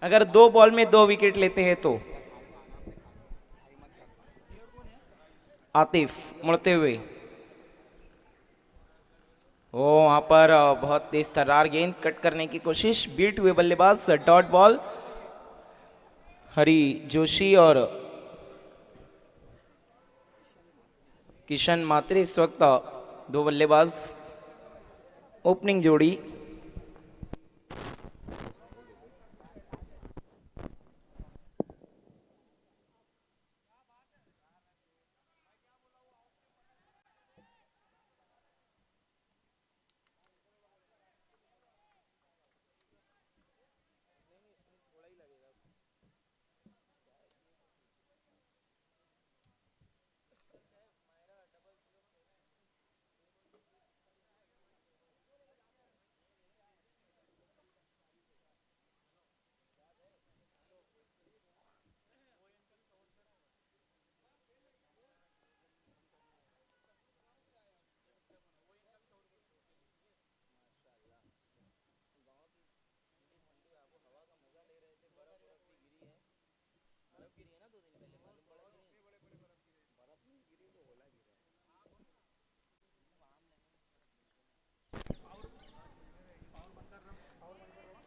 अगर 2 बॉल में 2 विकेट लेते हैं तो। आतिफ मुड़ते हुए, ओ वहां पर बहुत तेज तर्रार गेंद कट करने की कोशिश, बीट हुए बल्लेबाज, डॉट बॉल। हरी जोशी और किशन मात्रे इस वक्त 2 बल्लेबाज, ओपनिंग जोड़ी।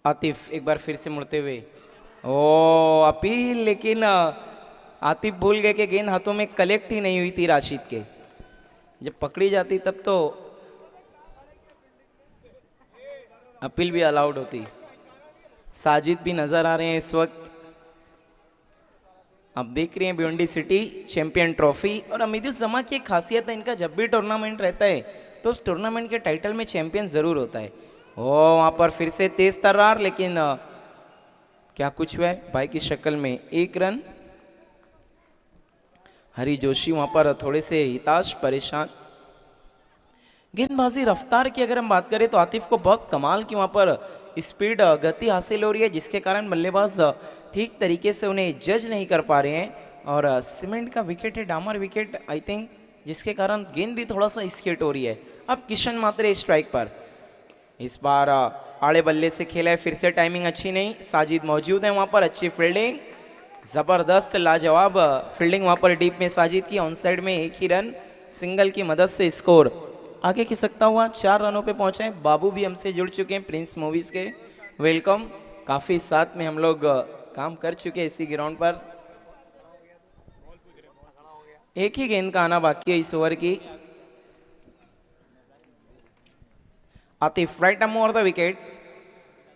आतिफ एक बार फिर से मुड़ते हुए, ओ अपील, लेकिन आतिफ भूल गए कि गेंद हाथों में कलेक्ट ही नहीं हुई थी राशिद के। जब पकड़ी जाती तब तो अपील भी अलाउड होती। साजिद भी नजर आ रहे हैं इस वक्त। आप देख रहे हैं भिवंडी सिटी चैंपियन ट्रॉफी। और हमीदुज्जमा की एक खासियत है, इनका जब भी टूर्नामेंट रहता है तो उस टूर्नामेंट के टाइटल में चैंपियन ज़रूर होता है। वहां पर फिर से तेज तर्रार, लेकिन क्या कुछ हुआ है भाई की शक्ल में 1 रन। हरी जोशी वहां पर थोड़े से हिताश परेशान। गेंदबाजी रफ्तार की अगर हम बात करें तो आतिफ को बहुत कमाल की वहां पर स्पीड गति हासिल हो रही है, जिसके कारण बल्लेबाज ठीक तरीके से उन्हें जज नहीं कर पा रहे हैं। और सीमेंट का विकेट है, डामर विकेट आई थिंक, जिसके कारण गेंद भी थोड़ा सा स्केट हो रही है। अब किशन मात्रे स्ट्राइक पर, इस बार आड़े बल्ले से खेला है, फिर से टाइमिंग अच्छी नहीं। साजिद मौजूद है वहां पर, अच्छी फील्डिंग, जबरदस्त लाजवाब फील्डिंग वहां पर डीप में साजिद की। ऑन साइड में 1 ही रन, सिंगल की मदद से स्कोर आगे खिसकता हुआ 4 रनों पे पहुंचा है। बाबू भी हमसे जुड़ चुके हैं प्रिंस मूवीज के, वेलकम। काफी साथ में हम लोग काम कर चुके हैं इसी ग्राउंड पर। एक ही गेंद का आना बाकी है इस ओवर की। Atif right arm over the wicket,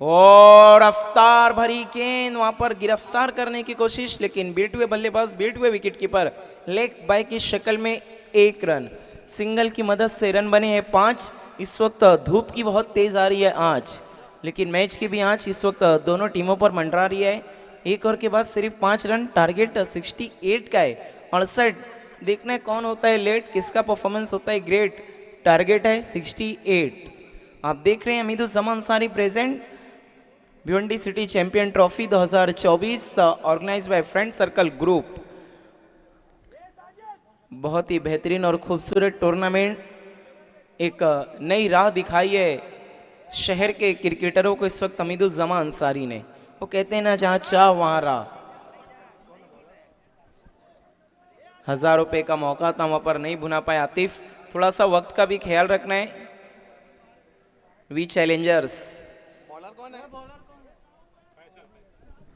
और रफ्तार भरी गेंद वहां पर गिरफ्तार करने की कोशिश, लेकिन बीट हुए बल्लेबाज, बीट हुए विकेट कीपर, लेग बाय की शक्ल में 1 रन। सिंगल की मदद से रन बने हैं 5। इस वक्त धूप की बहुत तेज आ रही है आंच, लेकिन मैच की भी आंच इस वक्त दोनों टीमों पर मंडरा रही है। 1 ओवर के बाद सिर्फ 5 रन, टारगेट 68 का है। 68, देखना है कौन होता है लेट, किसका परफॉर्मेंस होता है ग्रेट। टारगेट है 68। आप देख रहे हैं Hamiduzzaman Ansari present Bhiwandi city champion trophy 2024 organise by friend circle group. बहुत ही बेहतरीन और खूबसूरत टूर्नामेंट, एक नई राह दिखाई है शहर के क्रिकेटरों को इस वक्त हमीदुज्जमान अंसारी ने। वो कहते हैं ना, जहां चाह वहां राह। 1000 रुपए का मौका था, वहां पर नहीं भुना पाए आतिफ। थोड़ा सा वक्त का भी ख्याल रखना है। वी चैलेंजर्स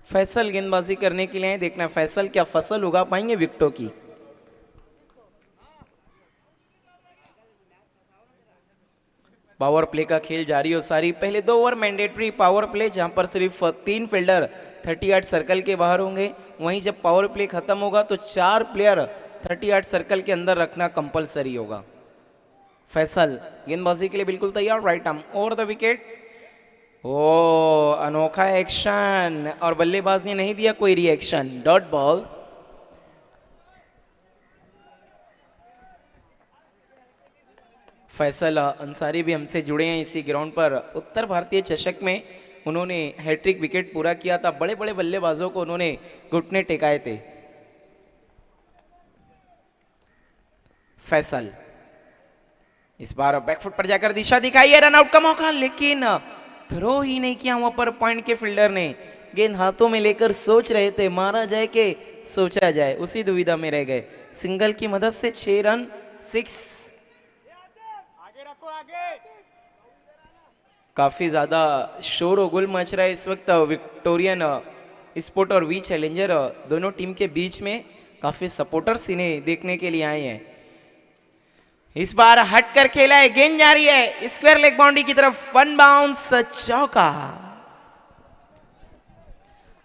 फैसल गेंदबाजी करने के लिए देखना, फैसल क्या फसल उगा पाएंगे विकेटों की। पावर प्ले का खेल जारी हो सारी। पहले 2 ओवर मैंडेटरी पावर प्ले, जहां पर सिर्फ 3 फील्डर 38 सर्कल के बाहर होंगे। वहीं जब पावर प्ले खत्म होगा तो 4 प्लेयर 38 सर्कल के अंदर रखना कंपलसरी होगा। फैसल गेंदबाजी के लिए बिल्कुल तैयार, right arm over the wicket. ओ अनोखा एक्शन, और बल्लेबाज ने नहीं दिया कोई reaction, dot ball. Faisal Ansari भी हमसे जुड़े हैं इसी ग्राउंड पर। उत्तर भारतीय चषक में उन्होंने हैट्रिक विकेट पूरा किया था, बड़े बड़े बल्लेबाजों को उन्होंने घुटने टेकाए थे। फैसल इस बार बैकफुट पर जाकर दिशा दिखाई है, रन आउट का मौका, लेकिन थ्रो ही नहीं किया वहां पर पॉइंट के फील्डर ने। गेंद हाथों में लेकर सोच रहे थे मारा जाए कि सोचा जाए, उसी दुविधा में रह गए। सिंगल की मदद से 6 रन, 6। काफी ज्यादा शोर और गुल मच रहा है इस वक्त विक्टोरियन स्पोर्ट और वी चैलेंजर दोनों टीम के बीच में। काफी सपोर्टर्स इन्हें देखने के लिए आए हैं। इस बार हटकर खेला है, गेंद जा रही है स्क्वायर लेग बाउंड्री की तरफ, 1 बाउंस चौका।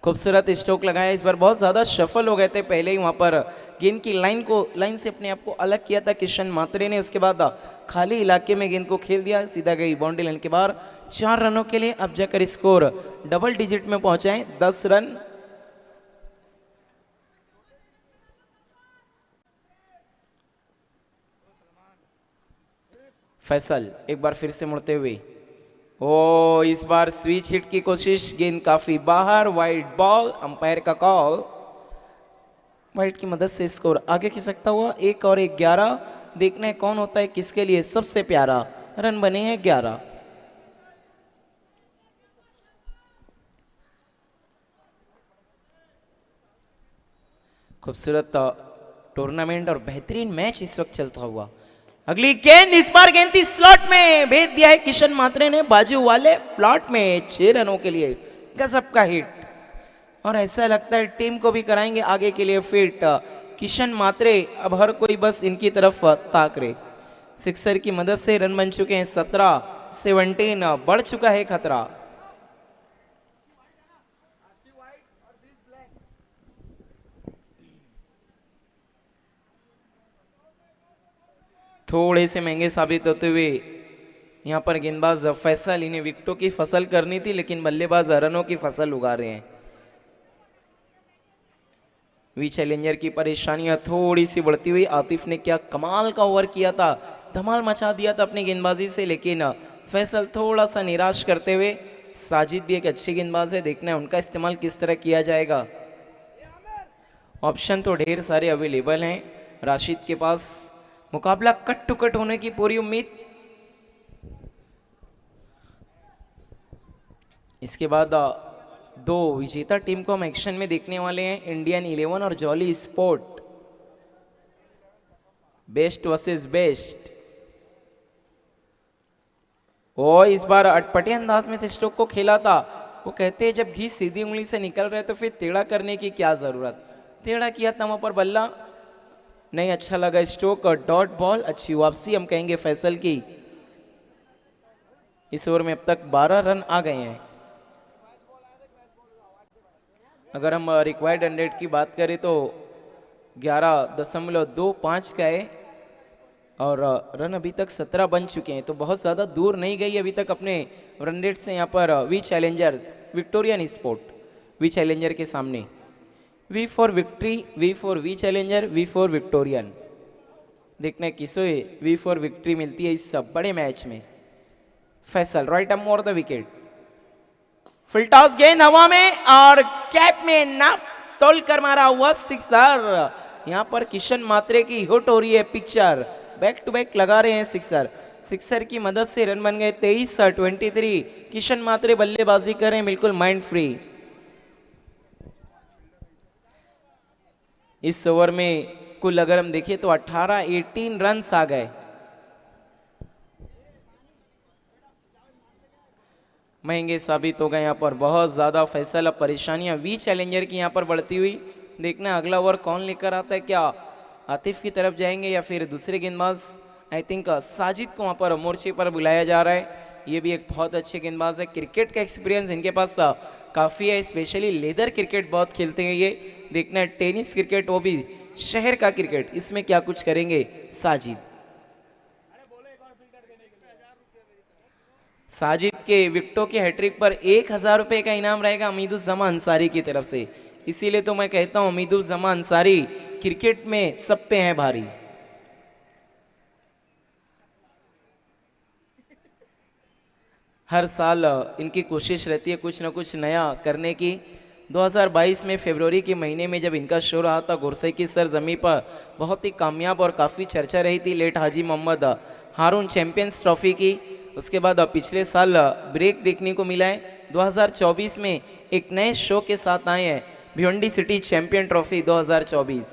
खूबसूरत स्ट्रोक लगाया। इस बार बहुत ज्यादा सफल हो गए थे पहले ही वहां पर, गेंद की लाइन से अपने आप को अलग किया था किशन मात्रे ने। उसके बाद खाली इलाके में गेंद को खेल दिया, सीधा गई बाउंड्री लाइन के बाहर। 4 रनों के लिए अब जाकर स्कोर डबल डिजिट में पहुंचाए, 10 रन। फैसल एक बार फिर से मुड़ते हुए, ओ इस बार स्विच हिट की कोशिश, गेंद काफी बाहर, वाइड बॉल, अंपायर का कॉल। वाइड की मदद से स्कोर आगे खिसकता हुआ 1 और 11। देखना है कौन होता है किसके लिए सबसे प्यारा। रन बने हैं 11। खूबसूरत टूर्नामेंट और बेहतरीन मैच इस वक्त चलता हुआ। अगली गेंद, इस बार गेंद थी स्लॉट में, भेज दिया है किशन मात्रे ने बाजू वाले प्लॉट में। 6 रनों के लिए गजब का हिट, और ऐसा लगता है टीम को भी कराएंगे आगे के लिए फिट। किशन मात्रे अब हर कोई बस इनकी तरफ ताक रहे। सिक्सर की मदद से रन बन चुके हैं 17, 17 बढ़ चुका है खतरा। थोड़े से महंगे साबित होते हुए यहाँ पर गेंदबाज फैसल, इन्हें विकेटों की फसल करनी थी लेकिन बल्लेबाज रनों की फसल उगा रहे हैं। वी चैलेंजर की परेशानियां थोड़ी सी बढ़ती हुई। आतिफ ने क्या कमाल का ओवर किया था, धमाल मचा दिया था अपनी गेंदबाजी से, लेकिन फैसल थोड़ा सा निराश करते हुए। साजिद भी एक अच्छी गेंदबाज है, देखना है उनका इस्तेमाल किस तरह किया जाएगा। ऑप्शन तो ढेर सारे अवेलेबल हैं राशिद के पास, मुकाबला कट टू कट होने की पूरी उम्मीद। इसके बाद दो विजेता टीम को हम एक्शन में देखने वाले हैं, इंडियन 11 और Jolly sport, best versus best. ओ इस बार अटपटे अंदाज में से स्ट्रोक को खेला था। वो कहते हैं जब घी सीधी उंगली से निकल रहे तो फिर टेढ़ा करने की क्या जरूरत, टेढ़ा किया था वहां पर बल्ला नहीं अच्छा लगा स्ट्रोक। और डॉट बॉल, अच्छी वापसी हम कहेंगे फैसल की। इस ओवर में अब तक 12 रन आ गए हैं। अगर हम रिक्वायर्ड 100 की बात करें तो 11.25 का है और रन अभी तक 17 बन चुके हैं, तो बहुत ज़्यादा दूर नहीं गई अभी तक अपने रन रेट से। यहाँ पर V Challengers Victorian Sport, V Challenger के सामने V for victory, V for V Challenger, V for Victorian. देखना है किसे वी फॉर विक्ट्री मिलती है इस बड़े मैच में। Faisal right arm over the wicket, full toss गेंद हवा में और कैप में नाप तोल कर मारा हुआ सिक्सर। यहां पर किशन मात्रे की हिट हो रही है पिक्चर, बैक टू बैक लगा रहे हैं सिक्सर। सिक्सर की मदद से रन बन गए 23-23। किशन मात्रे बल्लेबाजी कर रहे हैं बिल्कुल माइंड फ्री। इस ओवर में कुल अगर हम देखें तो 18 रन आ गए। महंगे साबित हो गए यहाँ पर बहुत ज्यादा फैसल। अब परेशानियां वी चैलेंजर की यहाँ पर बढ़ती हुई। देखना अगला ओवर कौन लेकर आता है, क्या आतिफ की तरफ जाएंगे या फिर दूसरे गेंदबाज। आई थिंक साजिद को वहाँ पर मोर्चे पर बुलाया जा रहा है। ये भी एक बहुत अच्छे गेंदबाज है, क्रिकेट का एक्सपीरियंस इनके पास काफ़ी है, स्पेशली लेदर क्रिकेट बहुत खेलते हैं ये। देखना है टेनिस क्रिकेट, वो भी शहर का क्रिकेट, इसमें क्या कुछ करेंगे साजिद। साजिद के विकेटों के हैट्रिक पर 1000 रुपए का इनाम रहेगा उम्मीदुज्जमा अंसारी की तरफ से। इसीलिए तो मैं कहता हूं उम्मीदुज्जमा अंसारी क्रिकेट में सब पे हैं भारी। हर साल इनकी कोशिश रहती है कुछ ना कुछ नया करने की। 2022 में फरवरी के महीने में जब इनका शो रहा था गुरसई की सरजमी पर, बहुत ही कामयाब और काफ़ी चर्चा रही थी लेट हाजी मोहम्मद हारून चैंपियंस ट्रॉफी की। उसके बाद पिछले साल ब्रेक देखने को मिला है। 2024 में एक नए शो के साथ आए हैं, भिवंडी सिटी चैंपियन ट्रॉफी 2024,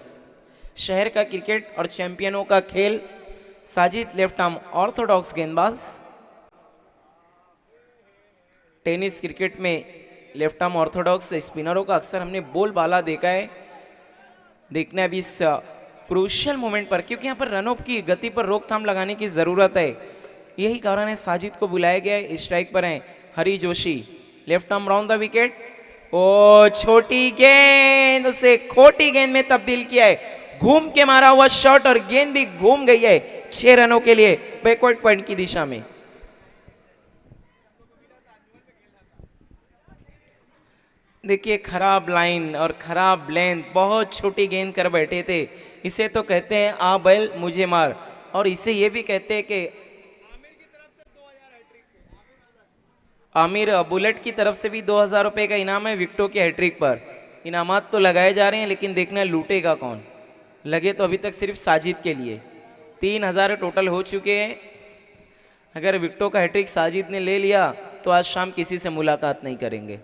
शहर का क्रिकेट और चैंपियनों का खेल। साजिद लेफ्ट आर्म ऑर्थोडॉक्स गेंदबाज, टेनिस क्रिकेट में लेफ्ट आर्म ऑर्थोडॉक्स स्पिनरों का अक्सर हमने बोलबाला देखा है। देखना है अभी इस क्रूशियल मोमेंट पर, क्योंकि यहाँ पर रनों की गति पर रोकथाम लगाने की जरूरत है, यही कारण है साजिद को बुलाया गया है। स्ट्राइक पर हैं Hari Joshi, left arm round the wicket. ओ छोटी गेंद, उसे खोटी गेंद में तब्दील किया है, घूम के मारा हुआ शॉट और गेंद भी घूम गई है 6 रनों के लिए बैकवर्ड पॉइंट की दिशा में। देखिए खराब लाइन और खराब लेंथ, बहुत छोटी गेंद कर बैठे थे। इसे तो कहते हैं आ बैल मुझे मार, और इसे ये भी कहते हैं कि आमिर बुलेट की तरफ से भी 2000 रुपए का इनाम है विकेटों के हैट्रिक पर। इनामात तो लगाए जा रहे हैं लेकिन देखना लूटेगा कौन। लगे तो अभी तक सिर्फ साजिद के लिए 3000 टोटल हो चुके हैं। अगर विकेटों का हैट्रिक साजिद ने ले लिया तो आज शाम किसी से मुलाकात नहीं करेंगे।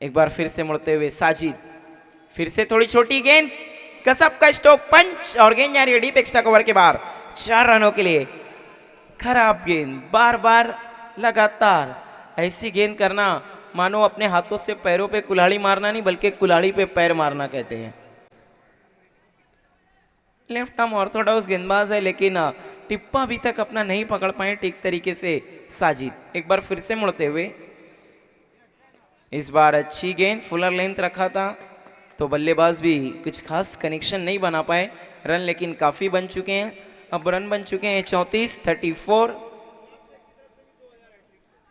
एक बार फिर से मुड़ते हुए साजिद, फिर से थोड़ी छोटी गेंद, कसब का स्टोक पंच और गेंद जा रही है डीप एक्स्ट्रा कवर के बाहर 4 रनों के लिए। खराब गेंद, बार बार लगातार ऐसी गेंद करना मानो अपने हाथों से पैरों पे कुल्हाड़ी मारना नहीं बल्कि कुल्हाड़ी पे पैर मारना कहते हैं। लेफ्ट आर्म ऑर्थोडॉक्स गेंदबाज है लेकिन टिप्पा अभी तक अपना नहीं पकड़ पाए ठीक तरीके से साजिद। एक बार फिर से मुड़ते हुए, इस बार अच्छी गेंद, फुलर लेंथ रखा था तो बल्लेबाज भी कुछ खास कनेक्शन नहीं बना पाए, रन लेकिन काफी बन चुके हैं। अब रन बन चुके हैं 34-34।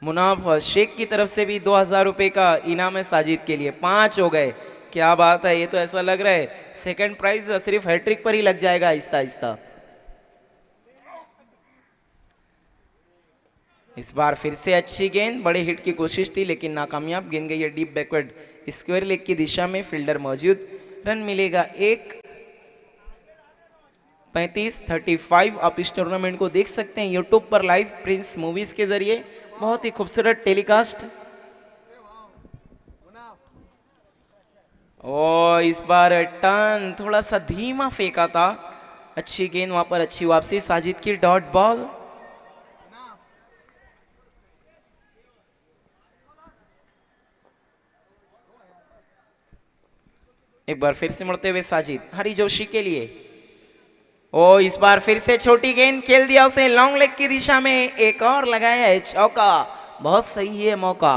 मुनाफ शेख की तरफ से भी 2000 रुपए का इनाम है साजिद के लिए। 5 हो गए, क्या बात है। ये तो ऐसा लग रहा है सेकंड प्राइज सिर्फ हैट्रिक पर ही लग जाएगा आहिस्ता आहिस्ता। इस बार फिर से अच्छी गेंद, बड़े हिट की कोशिश थी लेकिन नाकामयाब। गेंद गई है डीप बैकवर्ड स्क्वायर लेग की दिशा में, फील्डर मौजूद। रन मिलेगा 1। 35-35। आप इस टूर्नामेंट को देख सकते हैं यूट्यूब पर लाइव प्रिंस मूवीज के जरिए, बहुत ही खूबसूरत टेलीकास्ट। ओ इस बार टर्न थोड़ा सा धीमा फेंका था, अच्छी गेंद वहां पर, अच्छी वापसी साजिद की, डॉट बॉल। एक बार फिर से मुड़ते हुए साजिद हरी जोशी के लिए। ओ इस बार फिर से छोटी गेंद खेल दिया उसे लॉन्ग लेग की दिशा में, एक और लगाया है चौका। बहुत सही है मौका,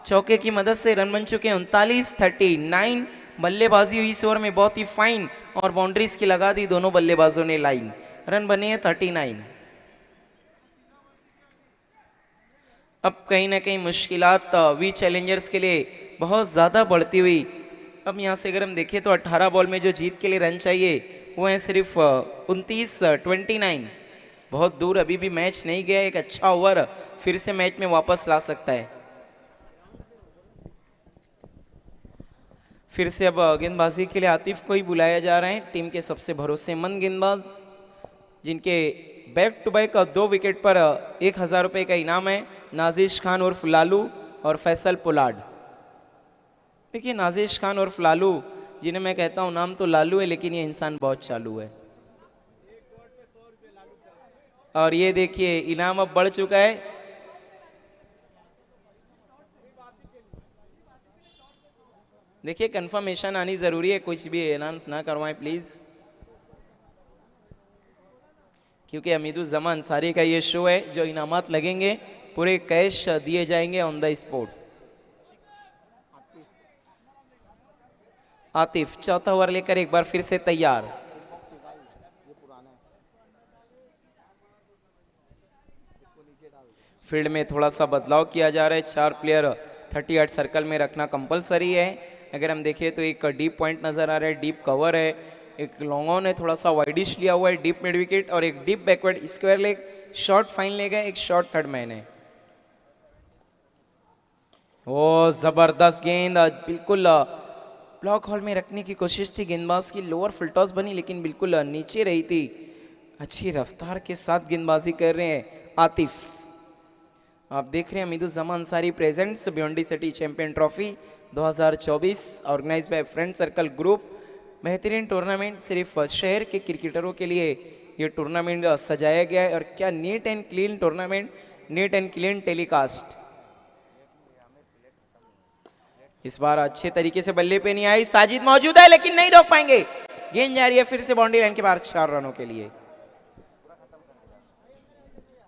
चौके की मदद से रन बन चुके हैं 39-39। बल्लेबाजी हुई इस ओवर में बहुत ही फाइन और बाउंड्रीज की लगा दी दोनों बल्लेबाजों ने लाइन। रन बने हैं 39। अब कहीं ना कहीं मुश्किलात वी चैलेंजर्स के लिए बहुत ज्यादा बढ़ती हुई। अब यहाँ से अगर हम देखें तो 18 बॉल में जो जीत के लिए रन चाहिए वो है सिर्फ 29-29। बहुत दूर, अभी भी मैच नहीं गया। एक अच्छा ओवर फिर से मैच में वापस ला सकता है। फिर से अब गेंदबाजी के लिए आतिफ को ही बुलाया जा रहा है, टीम के सबसे भरोसेमंद गेंदबाज, जिनके बैक टू बैक 2 विकेट पर 1000 रुपए का इनाम है। नाजिश खान उर्फ लालू और फैसल पुलाड। देखिए नाजिश खान उर्फ लालू, जिन्हें मैं कहता हूं नाम तो लालू है लेकिन ये इंसान बहुत चालू है। और ये देखिए इनाम अब बढ़ चुका है। देखिए कंफर्मेशन आनी जरूरी है, कुछ भी अनाउंस ना करवाएं प्लीज, क्योंकि हमीदुज्जमान अंसारी का ये शो है। जो इनामात लगेंगे पूरे कैश दिए जाएंगे ऑन द स्पॉट। आतिफ चौथा ओवर लेकर एक बार फिर से तैयार। फील्ड में थोड़ा सा बदलाव किया जा रहा है, 4 प्लेयर 38 सर्कल में रखना कंपलसरी है। अगर हम देखें तो एक डीप पॉइंट नजर आ रहा है, डीप कवर है, एक लॉन्ग ऑन है, थोड़ा सा वाइडिश लिया हुआ है, डीप मिड विकेट और एक deep backward square leg, short fine leg है, एक शॉर्ट थर्ड मैन है। ओ जबरदस्त गेंद, बिल्कुल ब्लॉक हॉल में रखने की कोशिश थी गेंदबाज की, लोअर फुल टॉस बनी लेकिन बिल्कुल नीचे रही थी। अच्छी रफ्तार के साथ गेंदबाजी कर रहे हैं आतिफ। आप देख रहे हैं Hamiduzzaman Ansari presents Bhiwandi city champion trophy 2024 organise by friend circle group. बेहतरीन टूर्नामेंट, सिर्फ शहर के क्रिकेटरों के लिए ये टूर्नामेंट सजाया गया है। और क्या neat and clean tournament, neat and clean telecast. इस बार अच्छे तरीके से बल्ले पे नहीं आई, साजिद मौजूद है लेकिन नहीं रोक पाएंगे। गेंद जा रही है फिर से बाउंड्री लाइन के बाहर 4 रनों के लिए।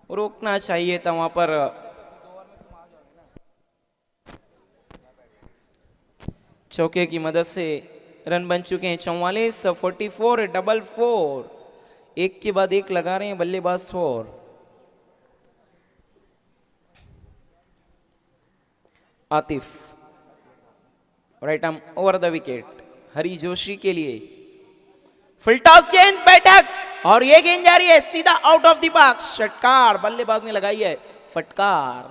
रोकना चाहिए था वहां पर। चौके की मदद से रन बन चुके हैं 44, 44, 44। एक के बाद एक लगा रहे हैं बल्लेबाज 4। Atif right arm over the wicket, Hari Joshi के लिए। फुल टॉस गेंद, बैठक, और ये गेंद जा रही है सीधा आउट ऑफ द बॉक्स। षटकार, बल्लेबाज ने लगाई है फटकार।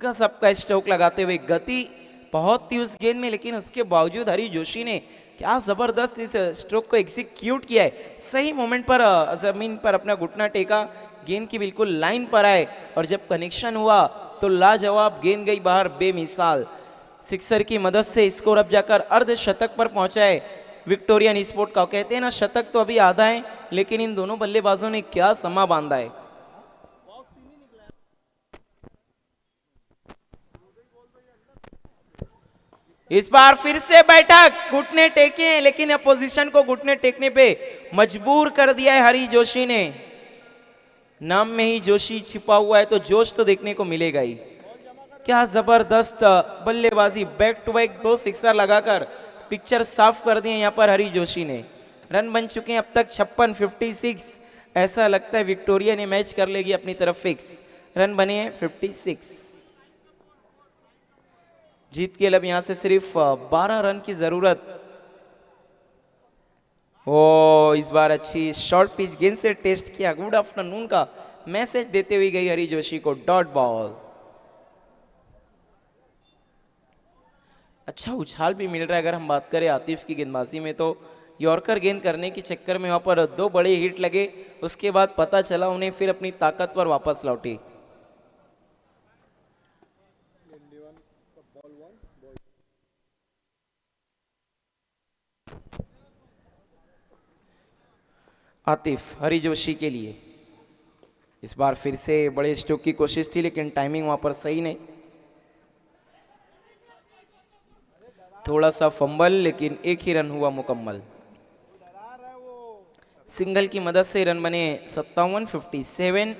गजब का स्ट्रोक लगाते हुए, गति बहुत थी उस गेंद में लेकिन उसके बावजूद हरी जोशी ने क्या जबरदस्त इस स्ट्रोक को एग्जीक्यूट किया है। सही मोमेंट पर जमीन पर अपना घुटना टेका, गेंद की बिल्कुल लाइन पर आए और जब कनेक्शन हुआ तो लाजवाब गेंद गई बाहर, बेमिसाल। सिक्सर की मदद से स्कोर अब जाकर अर्धशतक पर पहुंचा है विक्टोरियन स्पोर्ट का। कहते हैं ना शतक तो अभी आधा है, लेकिन इन दोनों बल्लेबाजों ने क्या समा बांधा है। इस बार फिर से बैठक, घुटने टेके हैं लेकिन अपोजिशन को घुटने टेकने पे मजबूर कर दिया है हरी जोशी ने। नाम में ही जोशी छिपा हुआ है तो जोश तो देखने को मिलेगा ही। क्या जबरदस्त बल्लेबाजी, बैक टू बैक 2 सिक्सर लगाकर पिक्चर साफ कर दिए यहाँ पर हरी जोशी ने। रन बन चुके हैं अब तक 56, 56। ऐसा लगता है विक्टोरिया ने मैच कर लेगी अपनी तरफ फिक्स। रन बने हैं 56। जीत के लिए अब यहां से सिर्फ 12 रन की जरूरत। ओ इस बार अच्छी शॉर्ट पिच गेंद से टेस्ट किया, गुड आफ्टरनून का मैसेज देते हुए गई हरी जोशी को, डॉट बॉल। अच्छा उछाल भी मिल रहा है। अगर हम बात करें आतिफ की गेंदबाजी में तो यॉर्कर गेंद करने के चक्कर में वहां पर 2 बड़े हिट लगे, उसके बाद पता चला उन्हें फिर अपनी ताकत पर वापस लौटी। आतिफ हरी जोशी के लिए इस बार फिर से बड़े स्ट्रोक की कोशिश थी, लेकिन टाइमिंग वहां पर सही नहीं। थोड़ा सा फंबल, लेकिन एक ही रन हुआ मुकम्मल। सिंगल की मदद से रन बने 57, 57।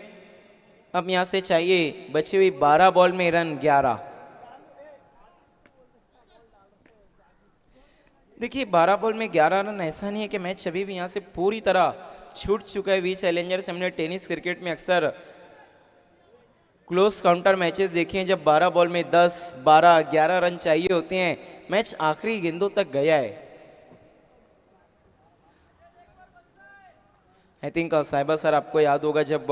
अब यहां से चाहिए बची हुई 12 बॉल में रन 11। देखिए 12 बॉल में 11 रन, ऐसा नहीं है कि मैच अभी भी यहां से पूरी तरह छूट चुका है। वी चैलेंजर से हमने टेनिस क्रिकेट में अक्सर क्लोज काउंटर मैचेस देखे हैं, जब 12 बॉल में 10, 12, 11 रन चाहिए होते हैं, मैच आखिरी गेंदों तक गया है। आई थिंक साहिबा सर आपको याद होगा जब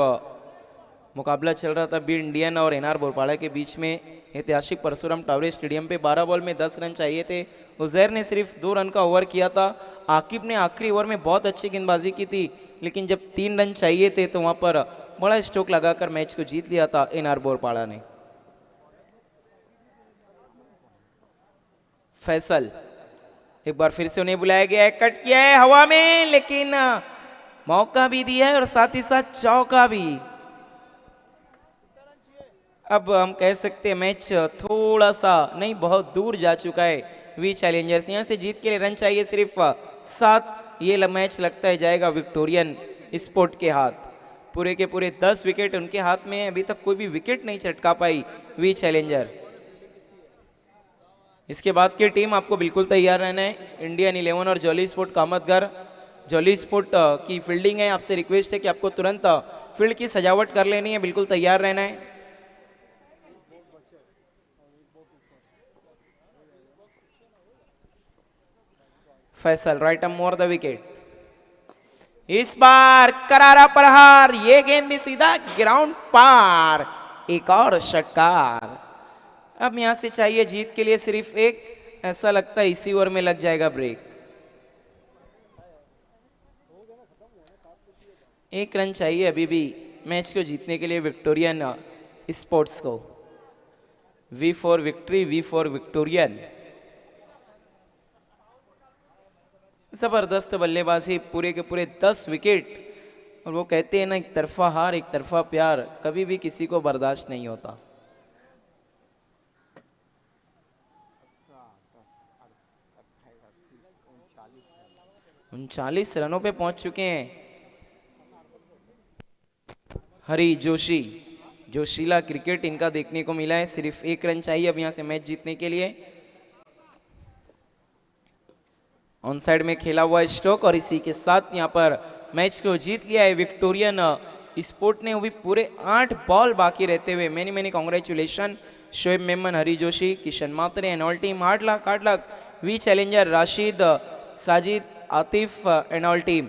मुकाबला चल रहा था बी इंडियन और एनआर बोरपाड़ा के बीच में ऐतिहासिक परशुराम टावरे स्टेडियम पे, 12 बॉल में 10 रन चाहिए थे। उजैर ने सिर्फ 2 रन का ओवर किया था। आकिब ने आखिरी ओवर में बहुत अच्छी गेंदबाजी की थी, लेकिन जब 3 रन चाहिए थे तो वहां पर बड़ा स्ट्रोक लगाकर मैच को जीत लिया था एनआर बोरपाड़ा ने। फैसल एक बार फिर से उन्हें बुलाया गया है, कट किया है हवा में, लेकिन मौका भी दिया है और साथ ही साथ चौका भी। अब हम कह सकते हैं मैच थोड़ा सा नहीं बहुत दूर जा चुका है वी चैलेंजर्स। यहां से जीत के लिए रन चाहिए सिर्फ 7। ये मैच लगता है जाएगा विक्टोरियन स्पोर्ट के हाथ। पूरे के पूरे 10 विकेट उनके हाथ में है। अभी तक कोई भी विकेट नहीं चटका पाई वी चैलेंजर। इसके बाद की टीम आपको बिल्कुल तैयार रहना है। इंडियन 11 और Jolly sport Kamatgar. Jolly sport की फील्डिंग है, आपसे रिक्वेस्ट है कि आपको तुरंत फील्ड की सजावट कर लेनी है, बिल्कुल तैयार रहना है। Faisal right um more the wicket. इस बार करारा प्रहार, ये गेंद भी सीधा ग्राउंड पार, एक और षटकार। अब यहां से चाहिए जीत के लिए सिर्फ 1। ऐसा लगता है इसी ओवर में लग जाएगा ब्रेक। 1 रन चाहिए अभी भी मैच को जीतने के लिए विक्टोरियन स्पोर्ट्स को। V for victory, V for Victorian. जबरदस्त बल्लेबाजी, पूरे के पूरे 10 विकेट। और वो कहते हैं ना, एक तरफा हार एक तरफा प्यार कभी भी किसी को बर्दाश्त नहीं होता। उनचालीस रनों पे पहुंच चुके हैं हरी जोशी। जोशीला क्रिकेट इनका देखने को मिला है। सिर्फ 1 रन चाहिए अब यहां से मैच जीतने के लिए। ऑन साइड में खेला हुआ स्ट्रोक और इसी के साथ यहां पर मैच को जीत लिया है विक्टोरियन स्पोर्ट ने। वो भी पूरे 8 बॉल बाकी रहते हुए। Many many congratulation Shoaib Memon, Hari Joshi, Kishan Matre and all team. Hard luck V Challenger, Rashid, Sajid, Atif and all team.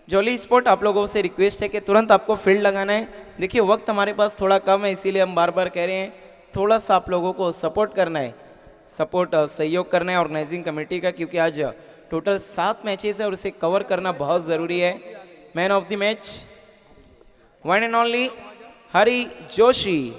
Jolly Sport आप लोगों से रिक्वेस्ट है कि तुरंत आपको फील्ड लगाना है। देखिए वक्त हमारे पास थोड़ा कम है, इसीलिए हम बार बार कह रहे हैं थोड़ा सा आप लोगों को सपोर्ट करना है, सहयोग करना है ऑर्गेनाइजिंग कमेटी का, क्योंकि आज टोटल 7 मैचेस है और उसे कवर करना बहुत ज़रूरी है। Man of the match one and only Hari Joshi.